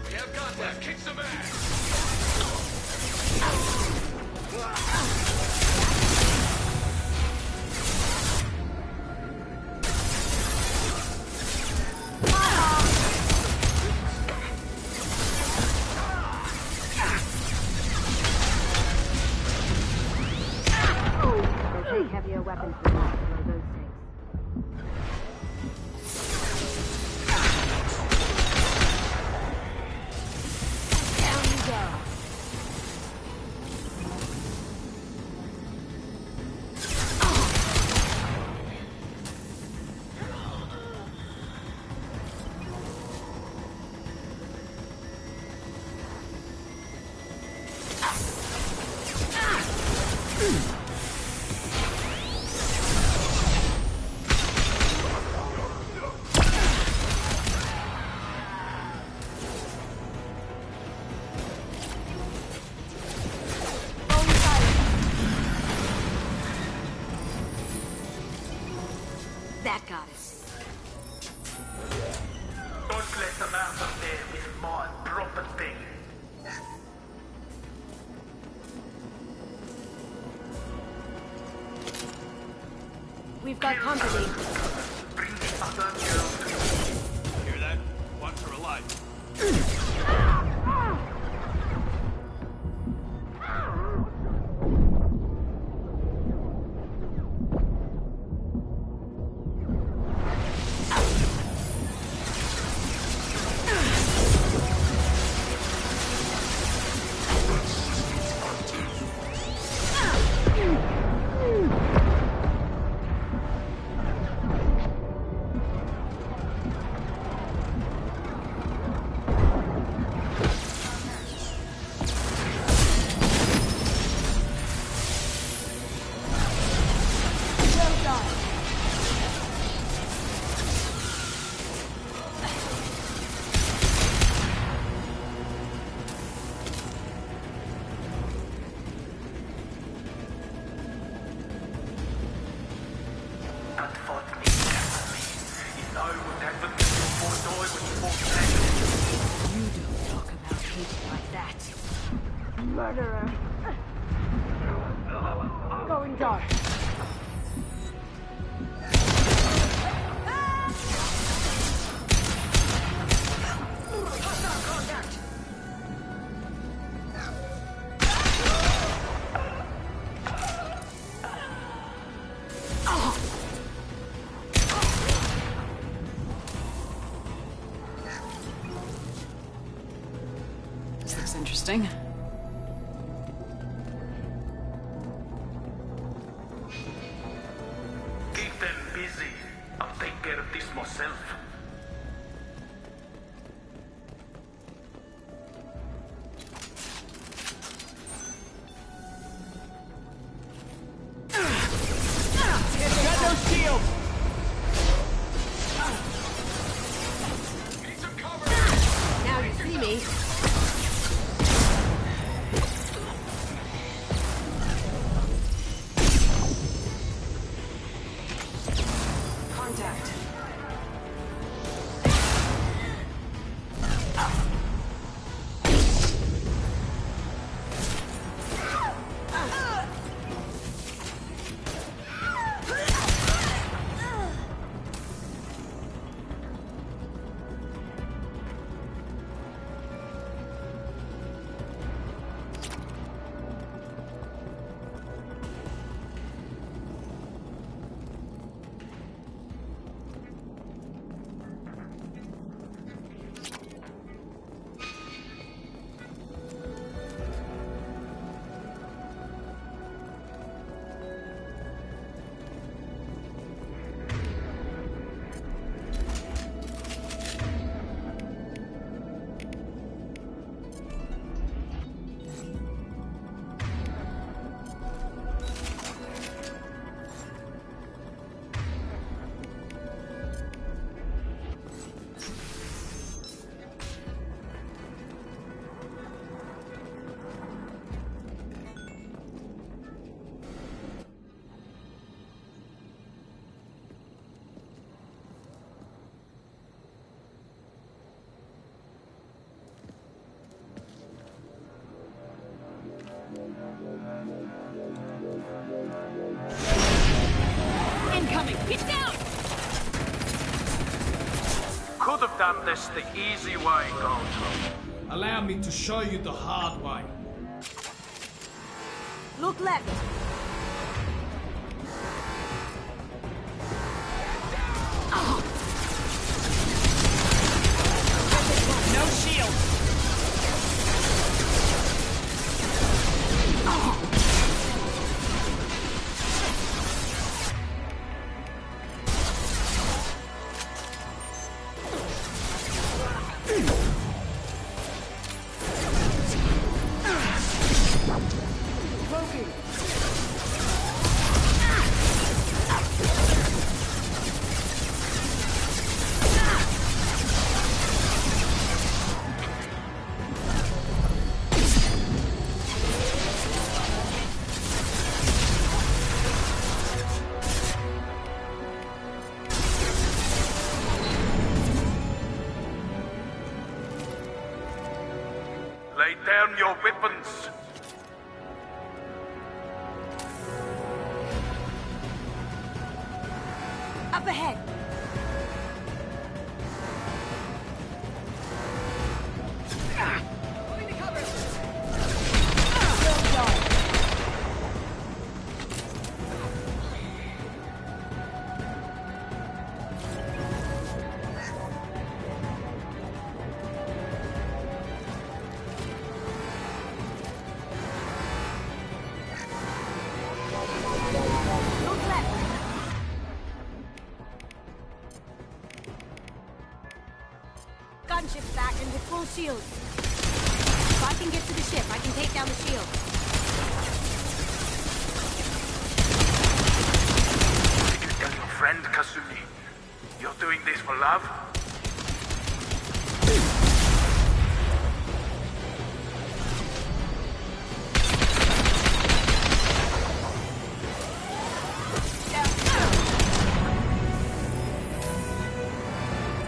We have contact. Kick some ass. They'll take heavier weapons than that to blow those things. That got us. Don't let them out of there with my property. We've got company. Bring the other girl to me. Hear that? Watch her alive. Murderer. Going dark. This looks interesting. this myself. Got no shields! Now you see me. Contact. Incoming! Get down! Could have done this the easy way, Gonzo. Allow me to show you the hard way. Look left. No shield! Lay down your weapons. Up ahead. Moving to cover! Well done. Look left. Gunship's back and with full shield. If I can get to the ship, I can take down the shield. Did you tell your friend, Kasumi? You're doing this for love?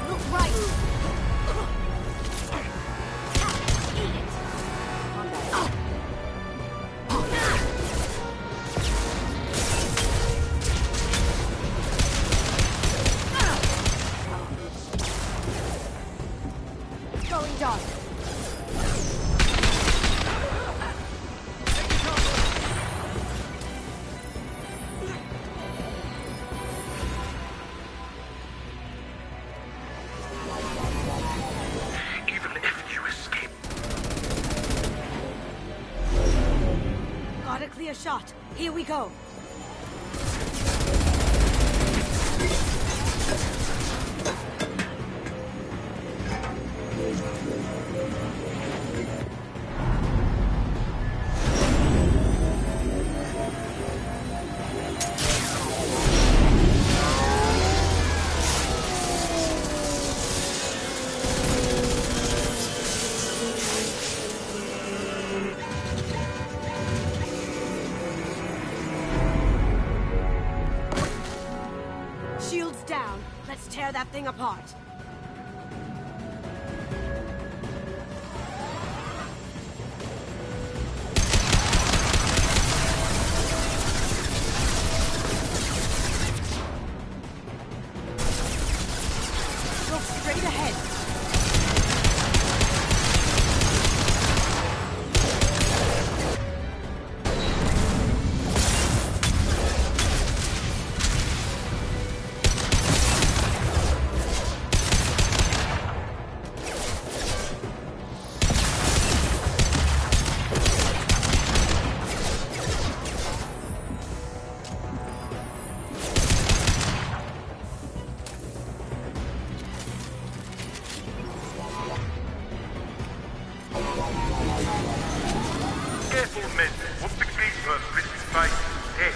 Look right. Going dark. Even if you escape, Got a clear shot. Here we go. tear that thing apart. Go straight ahead. Careful, men. What the creeper with his fight dead?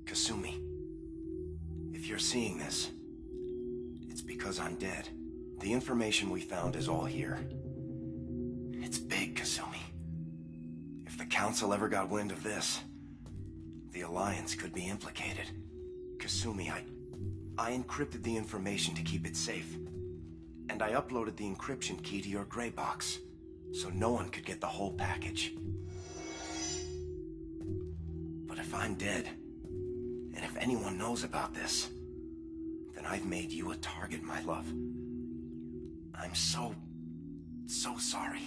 Kasumi, if you're seeing this, it's because I'm dead. The information we found is all here. It's big, Kasumi. If the Council ever got wind of this, the Alliance could be implicated. Kasumi, I encrypted the information to keep it safe. And I uploaded the encryption key to your gray box, so no one could get the whole package. But if I'm dead, and if anyone knows about this, then I've made you a target, my love. I'm so sorry.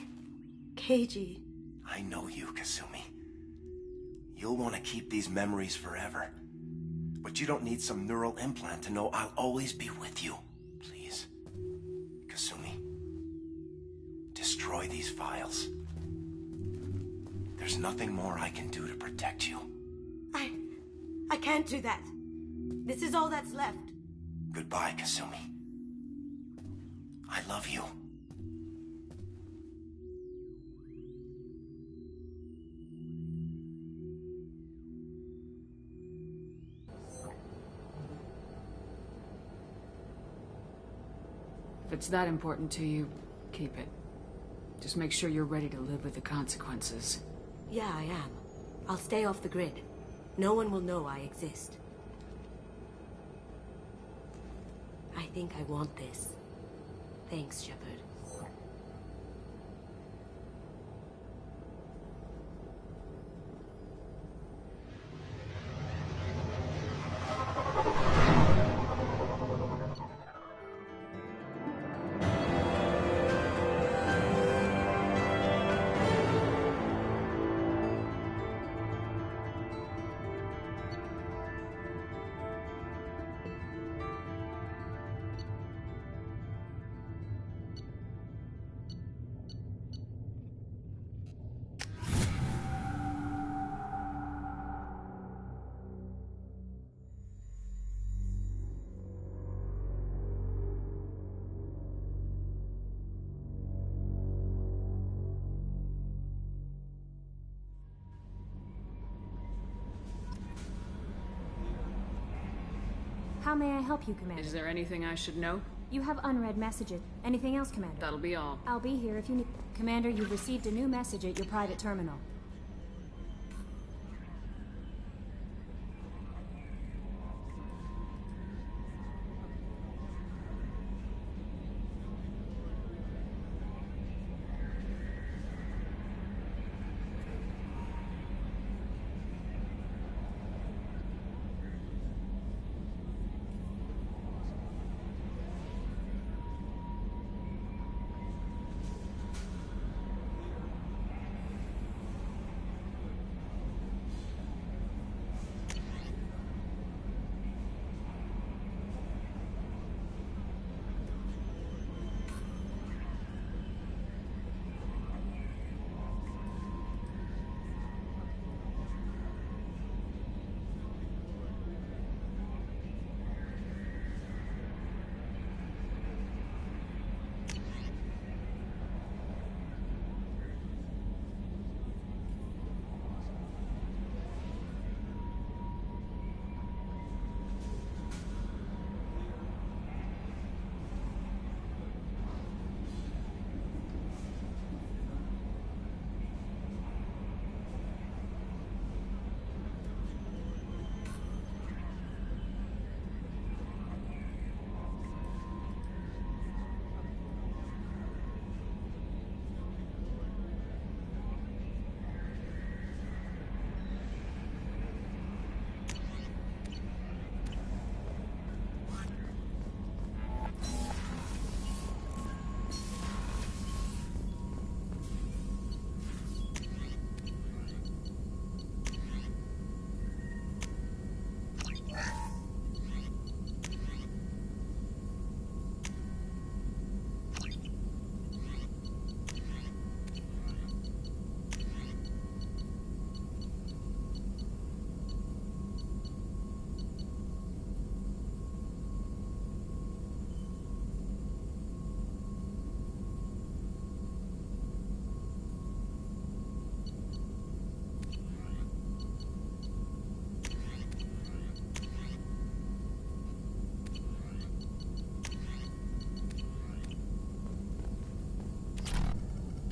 Keiji. I know you, Kasumi. You'll want to keep these memories forever. But you don't need some neural implant to know I'll always be with you. Please. Kasumi. Destroy these files. There's nothing more I can do to protect you. I can't do that. This is all that's left. Goodbye, Kasumi. I love you. If it's that important to you, keep it. Just make sure you're ready to live with the consequences. Yeah, I am. I'll stay off the grid. No one will know I exist. I think I want this. Thanks, Shepard. How may I help you, Commander? Is there anything I should know? You have unread messages. Anything else, Commander? That'll be all. I'll be here if you need... Commander, you've received a new message at your private terminal.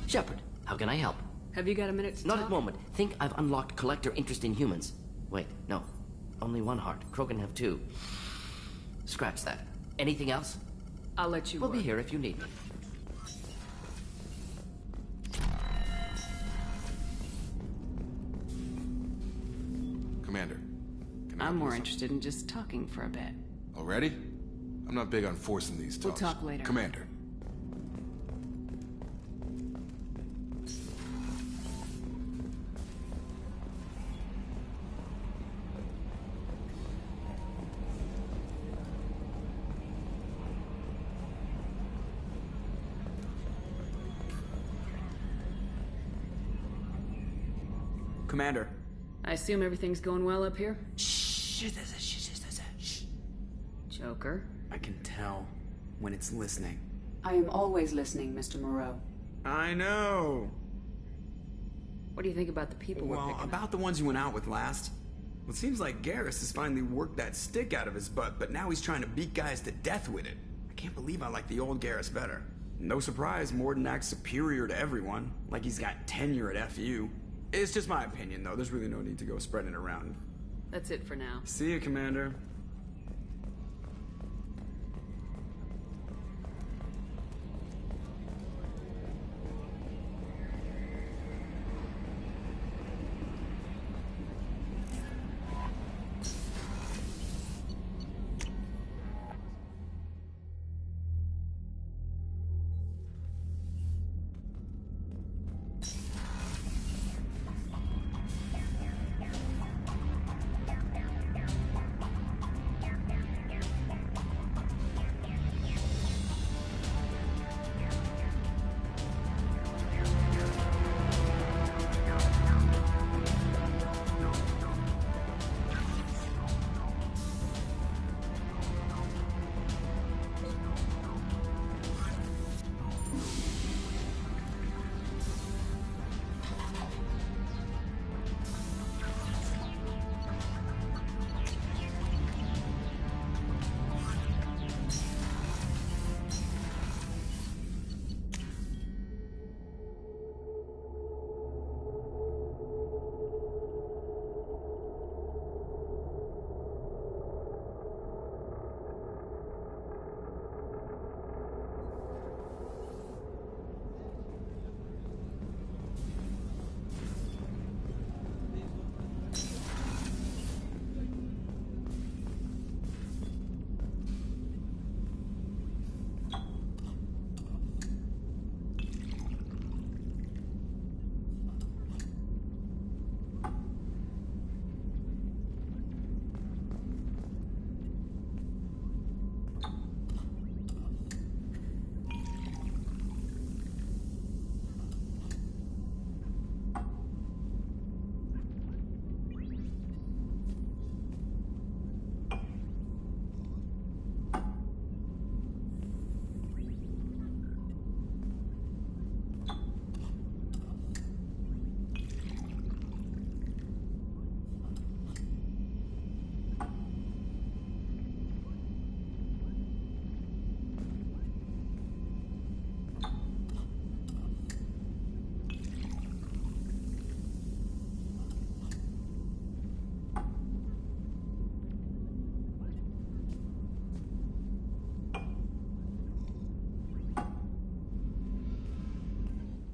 Shepard, how can I help? Have you got a minute to Not talk? at the moment. Think I've unlocked collector interest in humans. Wait, no. Only one heart. Krogan have two. Scratch that. Anything else? I'll let you We'll work. be here if you need me. Commander. Can I I'm help more you with interested in just talking for a bit. something? Already? I'm not big on forcing these We'll talks. talk later. Commander. Commander. I assume everything's going well up here? Shh. Joker. I can tell when it's listening. I am always listening, Mr. Moreau. I know. What do you think about the people we're Well, picking up? about the ones you went out with last. Well, it seems like Garrus has finally worked that stick out of his butt, but now he's trying to beat guys to death with it. I can't believe I like the old Garrus better. No surprise, Morden acts superior to everyone, like he's got tenure at FU. It's just my opinion, though. There's really no need to go spreading it around. That's it for now. See you, Commander.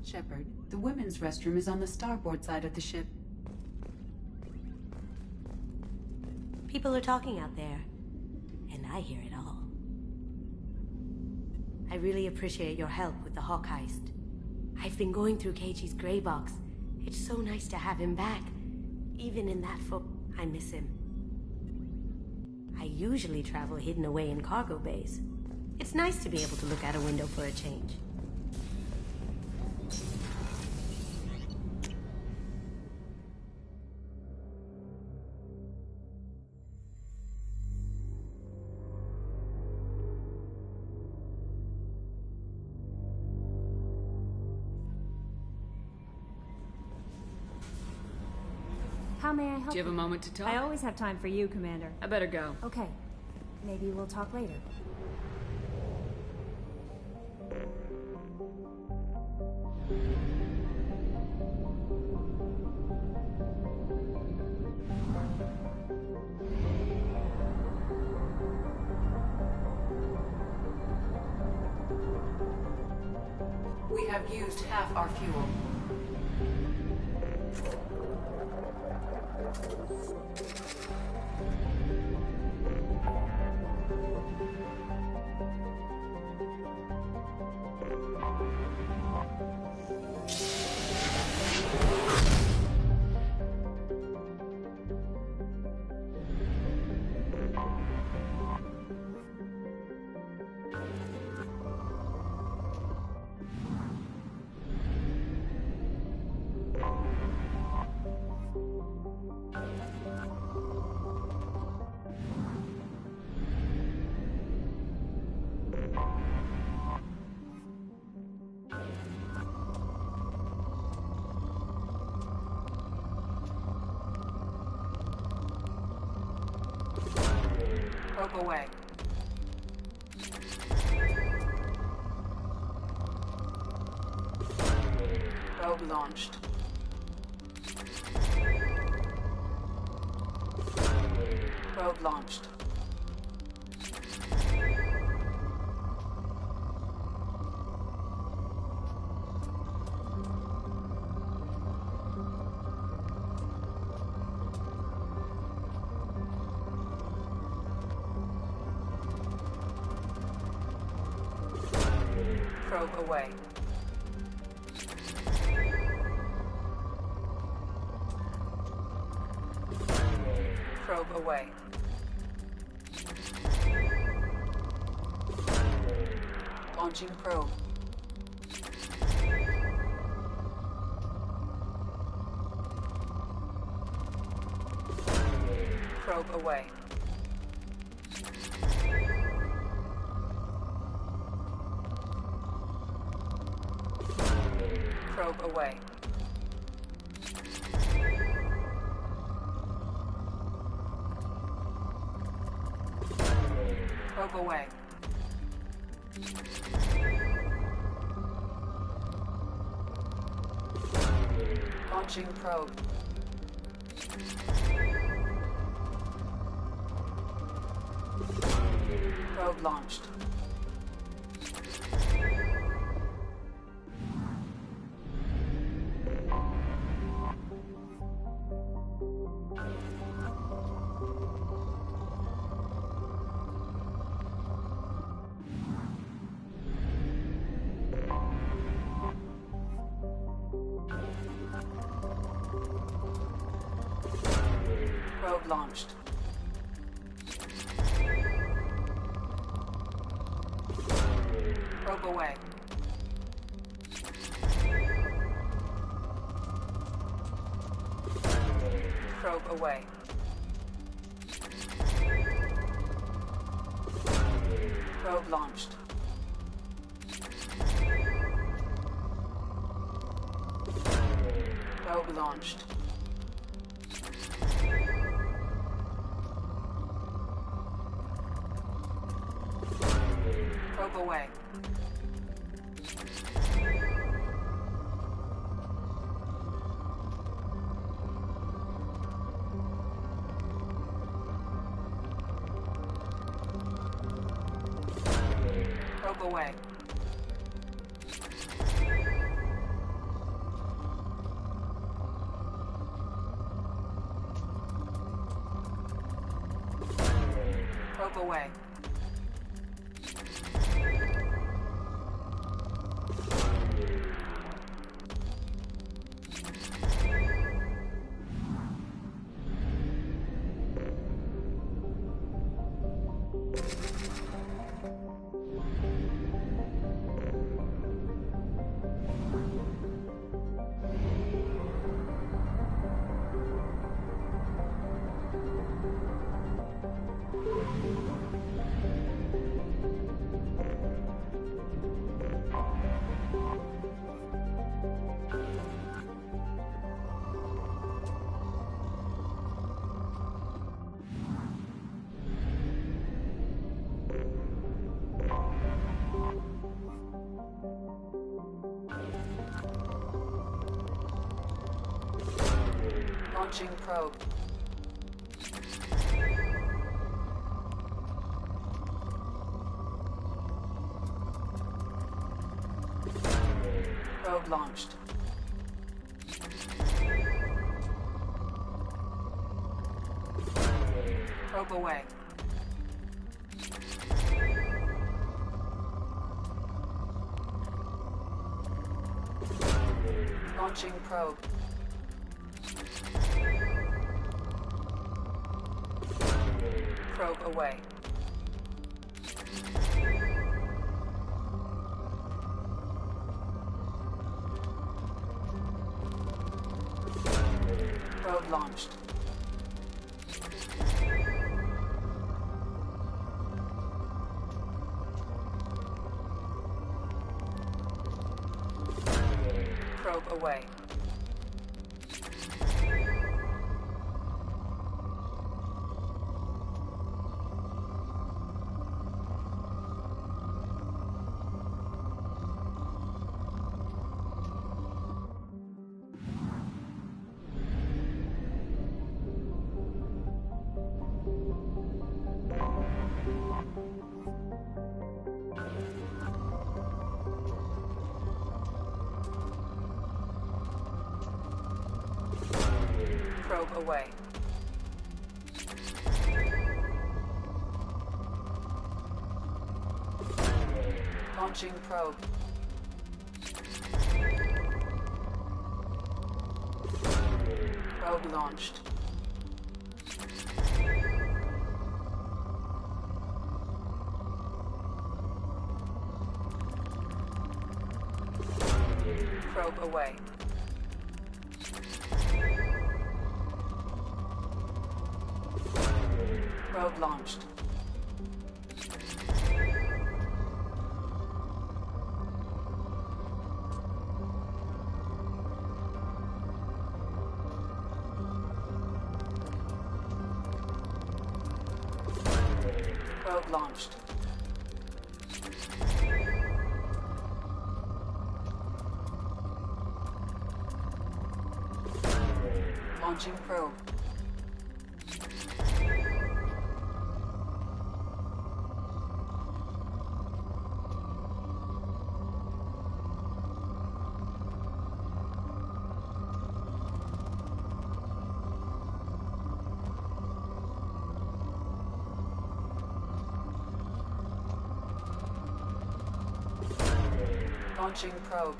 Shepard, the women's restroom is on the starboard side of the ship. People are talking out there, and I hear it all. I really appreciate your help with the Hawk heist. I've been going through Keiichi's gray box. It's so nice to have him back. Even in that I miss him. I usually travel hidden away in cargo bays. It's nice to be able to look out a window for a change. How may I help Do you have a moment to talk? I always have time for you, Commander. I better go. Okay. Maybe we'll talk later. We have used half our fuel. Probe away. Probe launched. Probe launched. Probe away. Probe away. Launching probe. Probe away. Probe away. Probe away. Launching probe. Probe launched. Probe launched. Probe away. Probe away. Probe launched. Probe launched. Probe away. Probe away. Probe away. Launching probe. Probe launched. Probe away. Launching probe. Probe away. Probe launched. Probe away. Probe away. Launching probe. Probe launched. Probe away. Probe launched. Probe launched. Launching probe. Launching probe.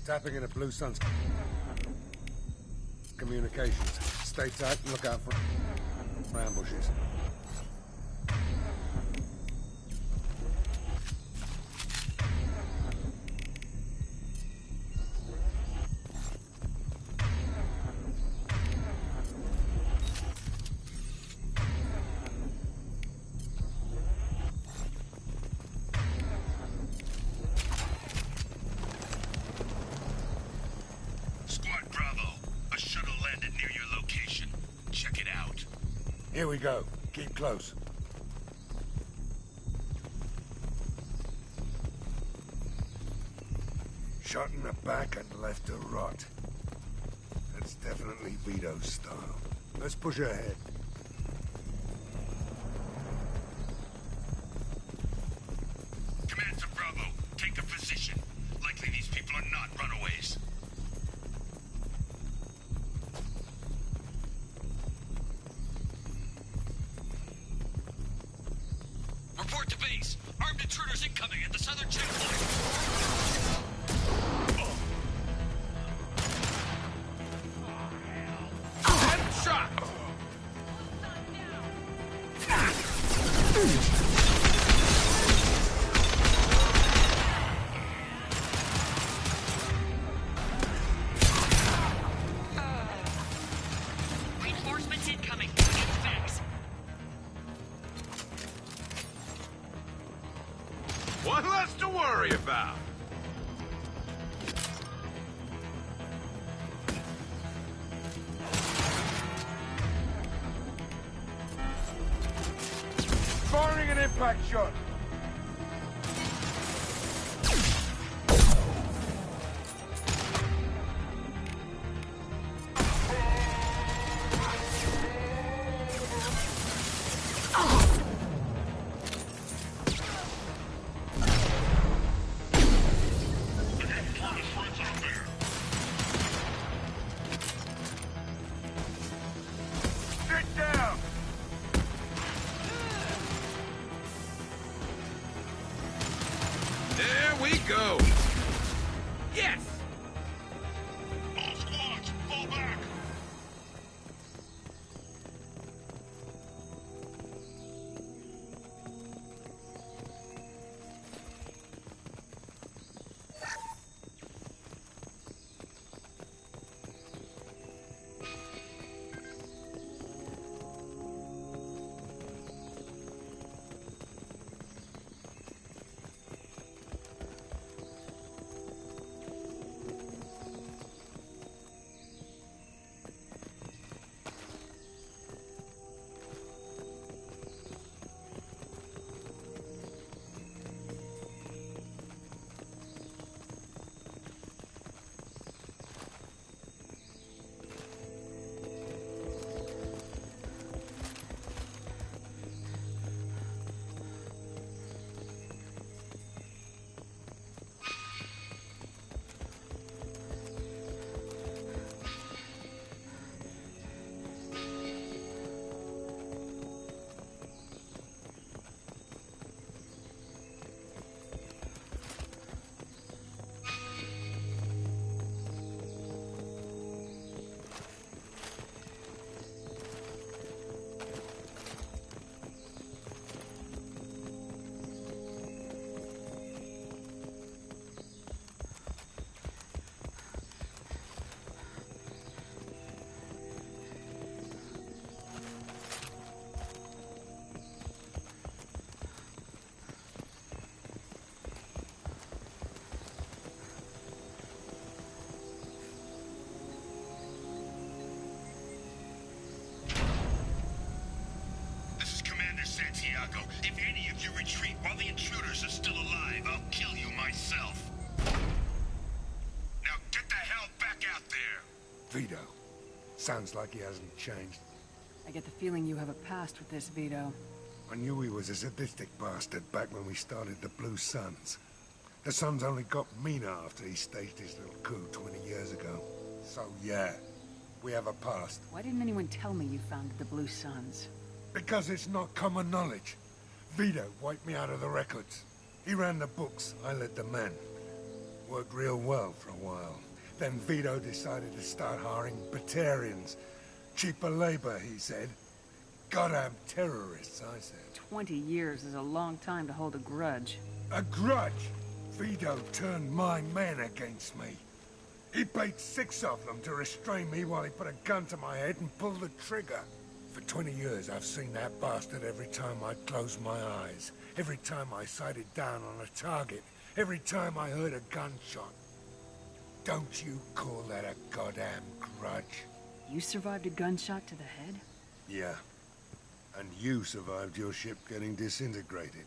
Tapping into Blue Sun's communications. Stay tight and look out for ambushes. Here we go. Keep close. Shot in the back and left to rot. That's definitely Vito's style. Let's push ahead. Command to Bravo. Take a position. Likely these people are not runaways. Report to base. Armed intruders incoming at the southern checkpoint. Headshot! Reinforcements incoming. Facts. One less to worry about. Firing an impact shot. Sit down! There we go. Yes! All squads, fall back! Santiago. If any of you retreat while the intruders are still alive, I'll kill you myself. Now get the hell back out there! Vito. Sounds like he hasn't changed. I get the feeling you have a past with this, Vito. I knew he was a sadistic bastard back when we started the Blue Suns. The Suns only got meaner after he staged his little coup 20 years ago. So yeah, we have a past. Why didn't anyone tell me you founded the Blue Suns? Because it's not common knowledge. Vito wiped me out of the records. He ran the books, I led the men. Worked real well for a while. Then Vito decided to start hiring Batarians. Cheaper labor, he said. Goddamn terrorists, I said. 20 years is a long time to hold a grudge. A grudge? Vito turned my men against me. He paid 6 of them to restrain me while he put a gun to my head and pulled the trigger. For 20 years, I've seen that bastard every time I closed my eyes. Every time I sighted down on a target. Every time I heard a gunshot. Don't you call that a goddamn grudge? You survived a gunshot to the head? Yeah. And you survived your ship getting disintegrated.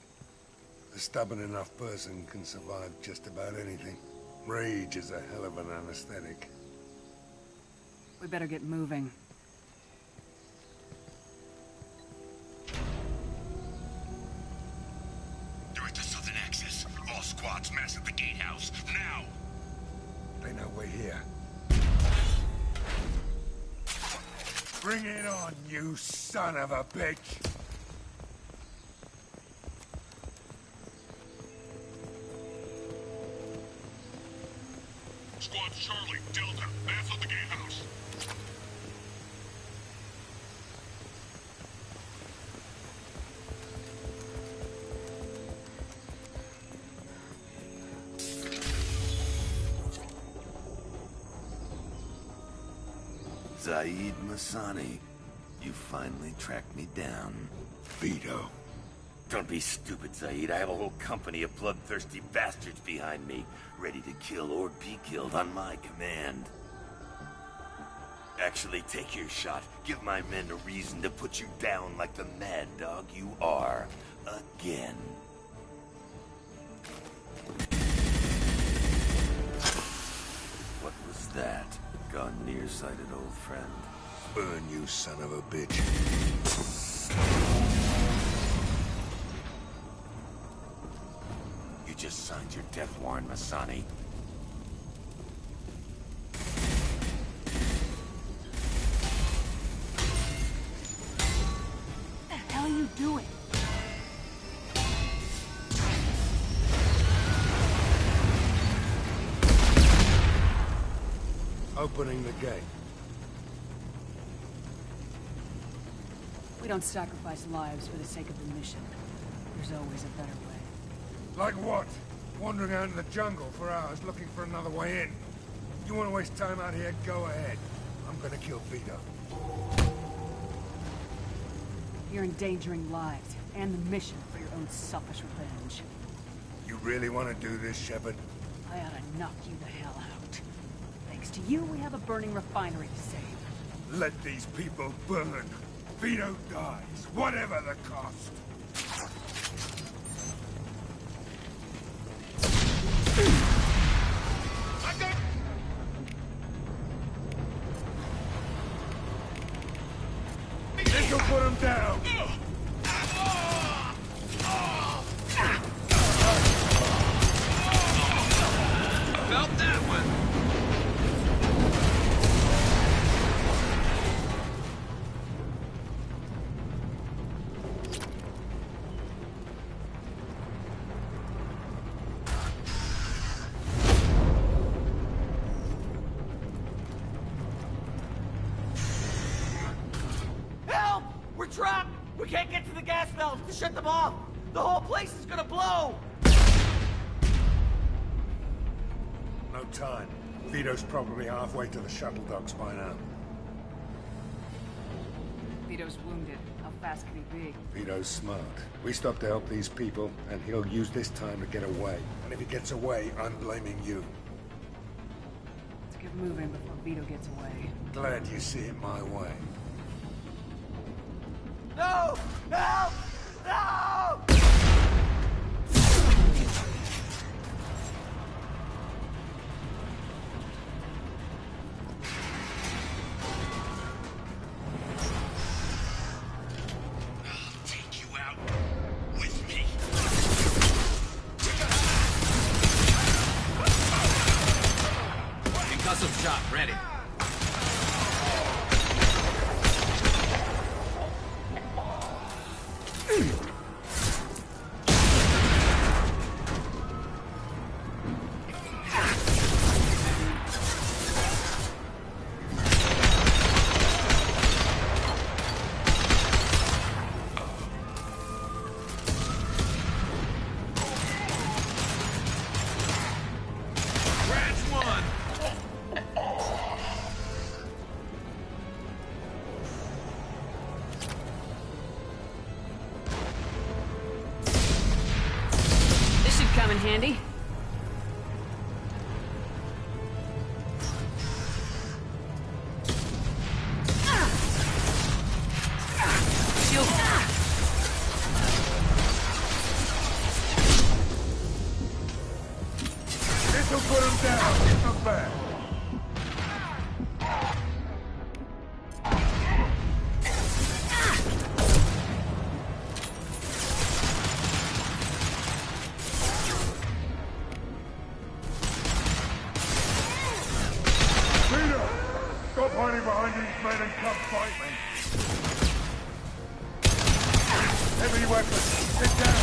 A stubborn enough person can survive just about anything. Rage is a hell of an anesthetic. We better get moving. Direct to southern access. All squads mass at the gatehouse. Now! They know we're here. Bring it on, you son of a bitch! Squad Charlie, Delta, mass at the gatehouse. Zaid Masani, you finally tracked me down. Vito. Don't be stupid, Zaid. I have a whole company of bloodthirsty bastards behind me, ready to kill or be killed on my command. Actually, take your shot. Give my men a reason to put you down like the mad dog you are. Again. What was that? Gone nearsighted, old friend. Burn, you son of a bitch. You just signed your death warrant, Masani. What the hell are you doing? Opening the gate. We don't sacrifice lives for the sake of the mission. There's always a better way. Like what? Wandering out in the jungle for hours looking for another way in. You want to waste time out here? Go ahead. I'm gonna kill Vito. You're endangering lives and the mission for your own selfish revenge. You really want to do this, Shepard? I ought to knock you the hell out. Thanks to you, we have a burning refinery to save. Let these people burn. Vito dies, whatever the cost. This'll put him down. Felt that one. Help! We're trapped! We can't get to the gas valves to shut them off! The whole place is gonna blow! No time. Vito's probably halfway to the shuttle docks by now. Vito's wounded. How fast can he be? Vito's smart. We stop to help these people, and he'll use this time to get away. And if he gets away, I'm blaming you. Let's get moving before Vito gets away. Glad you see it my way. No! Help! No! I'll take you out with me. Concussive shot ready. Come in handy. Shield. fair. Peter! Stop hiding behind these men and come fight me. Heavy weapons, sit down.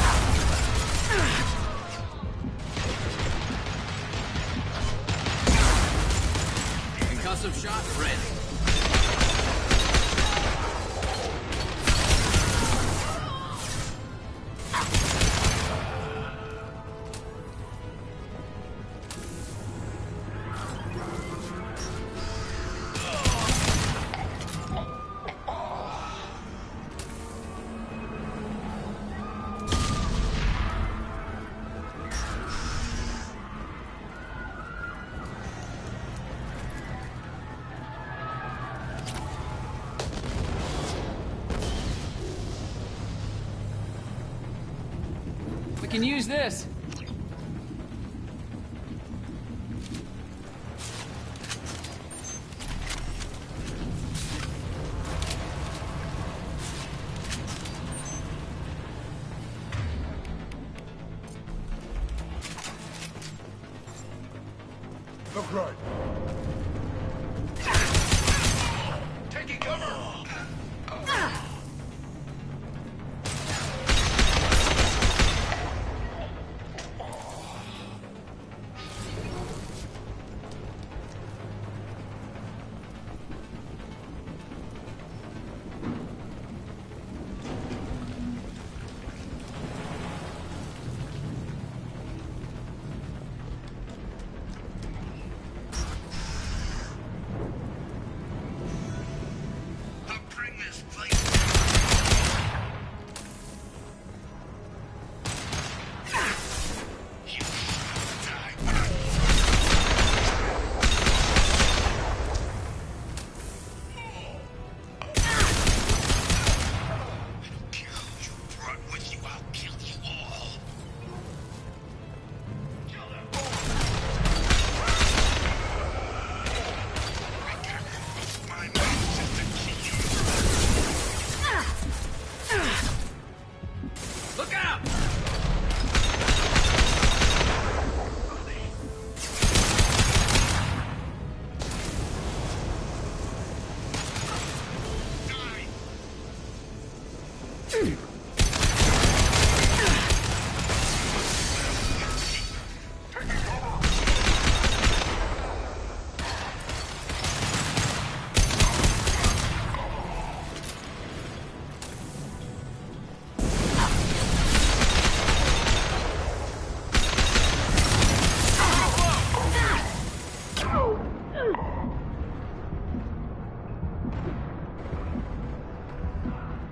Concussive shot ready. We can use this. Look right. Taking cover!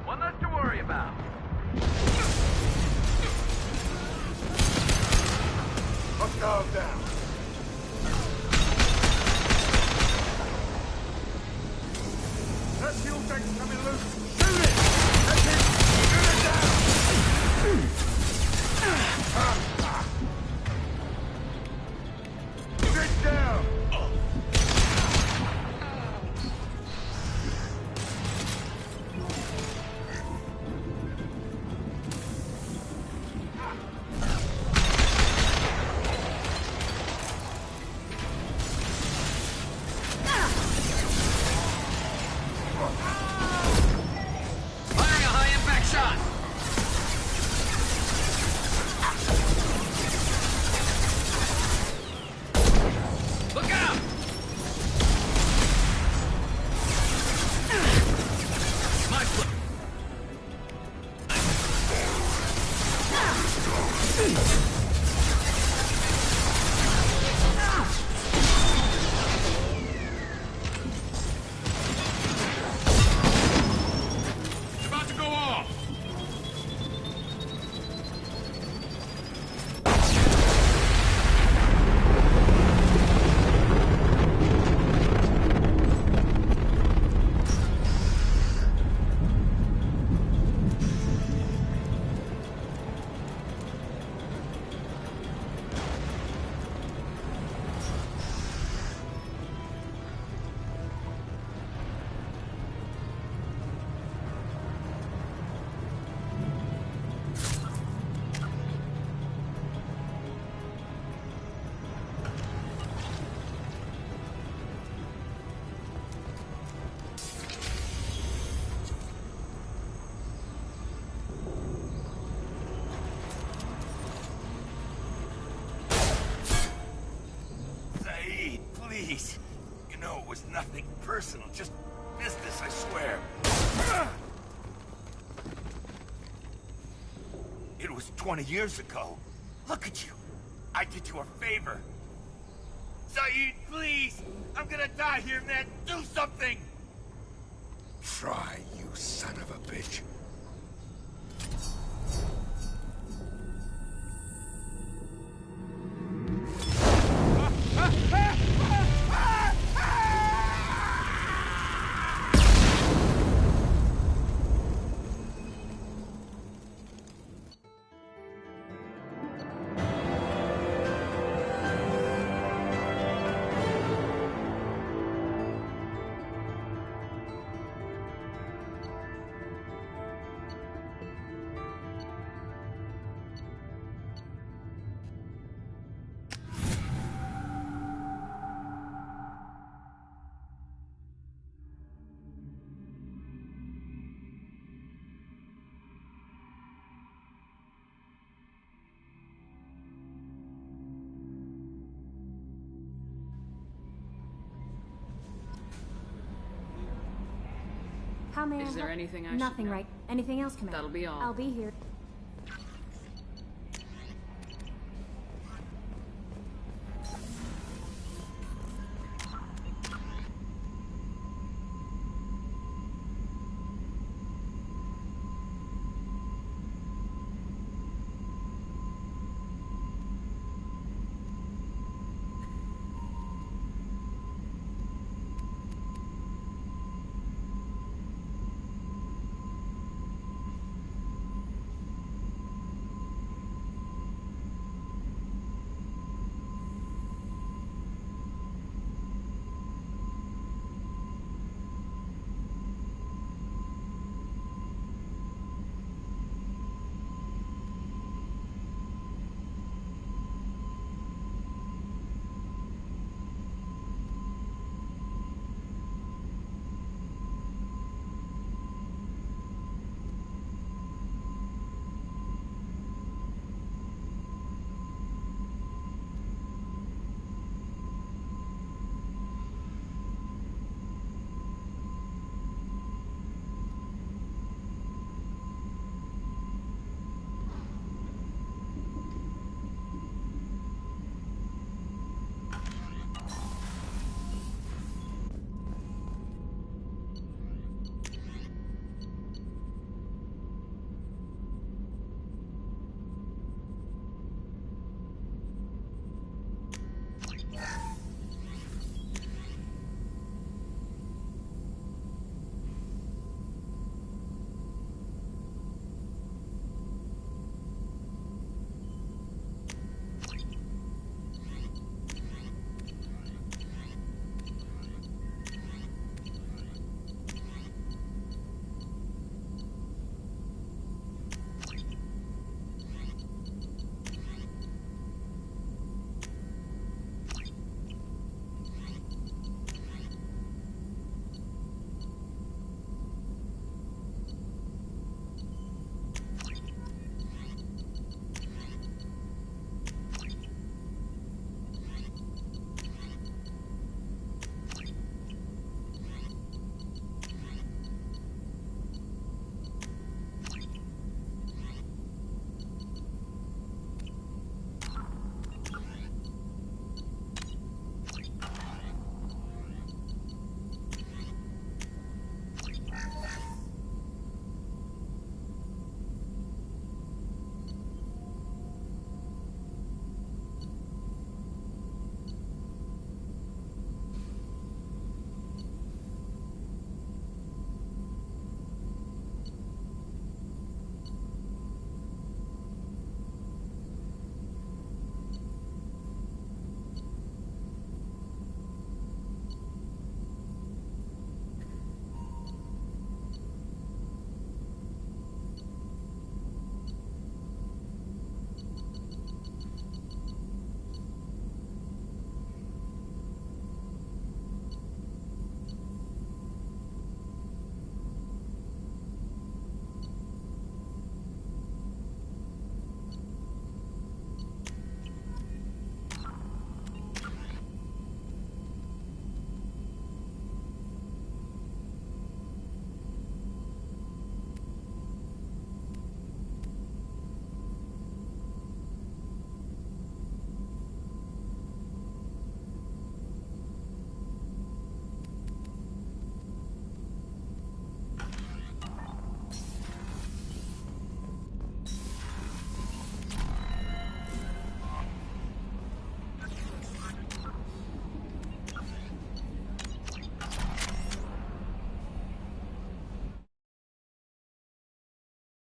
One less to worry about. Hostile down. That fuel tank's coming loose. Shoot it! That's it! Shoot it down! Sit down! Please. You know it was nothing personal, just business, I swear. It was 20 years ago. Look at you. I did you a favor. Saeed, please! I'm gonna die here, man! Do something! Try, you son of a bitch. How may I Is there help? anything I should Nothing, know? right? Anything else, Commander? That'll be all. I'll be here.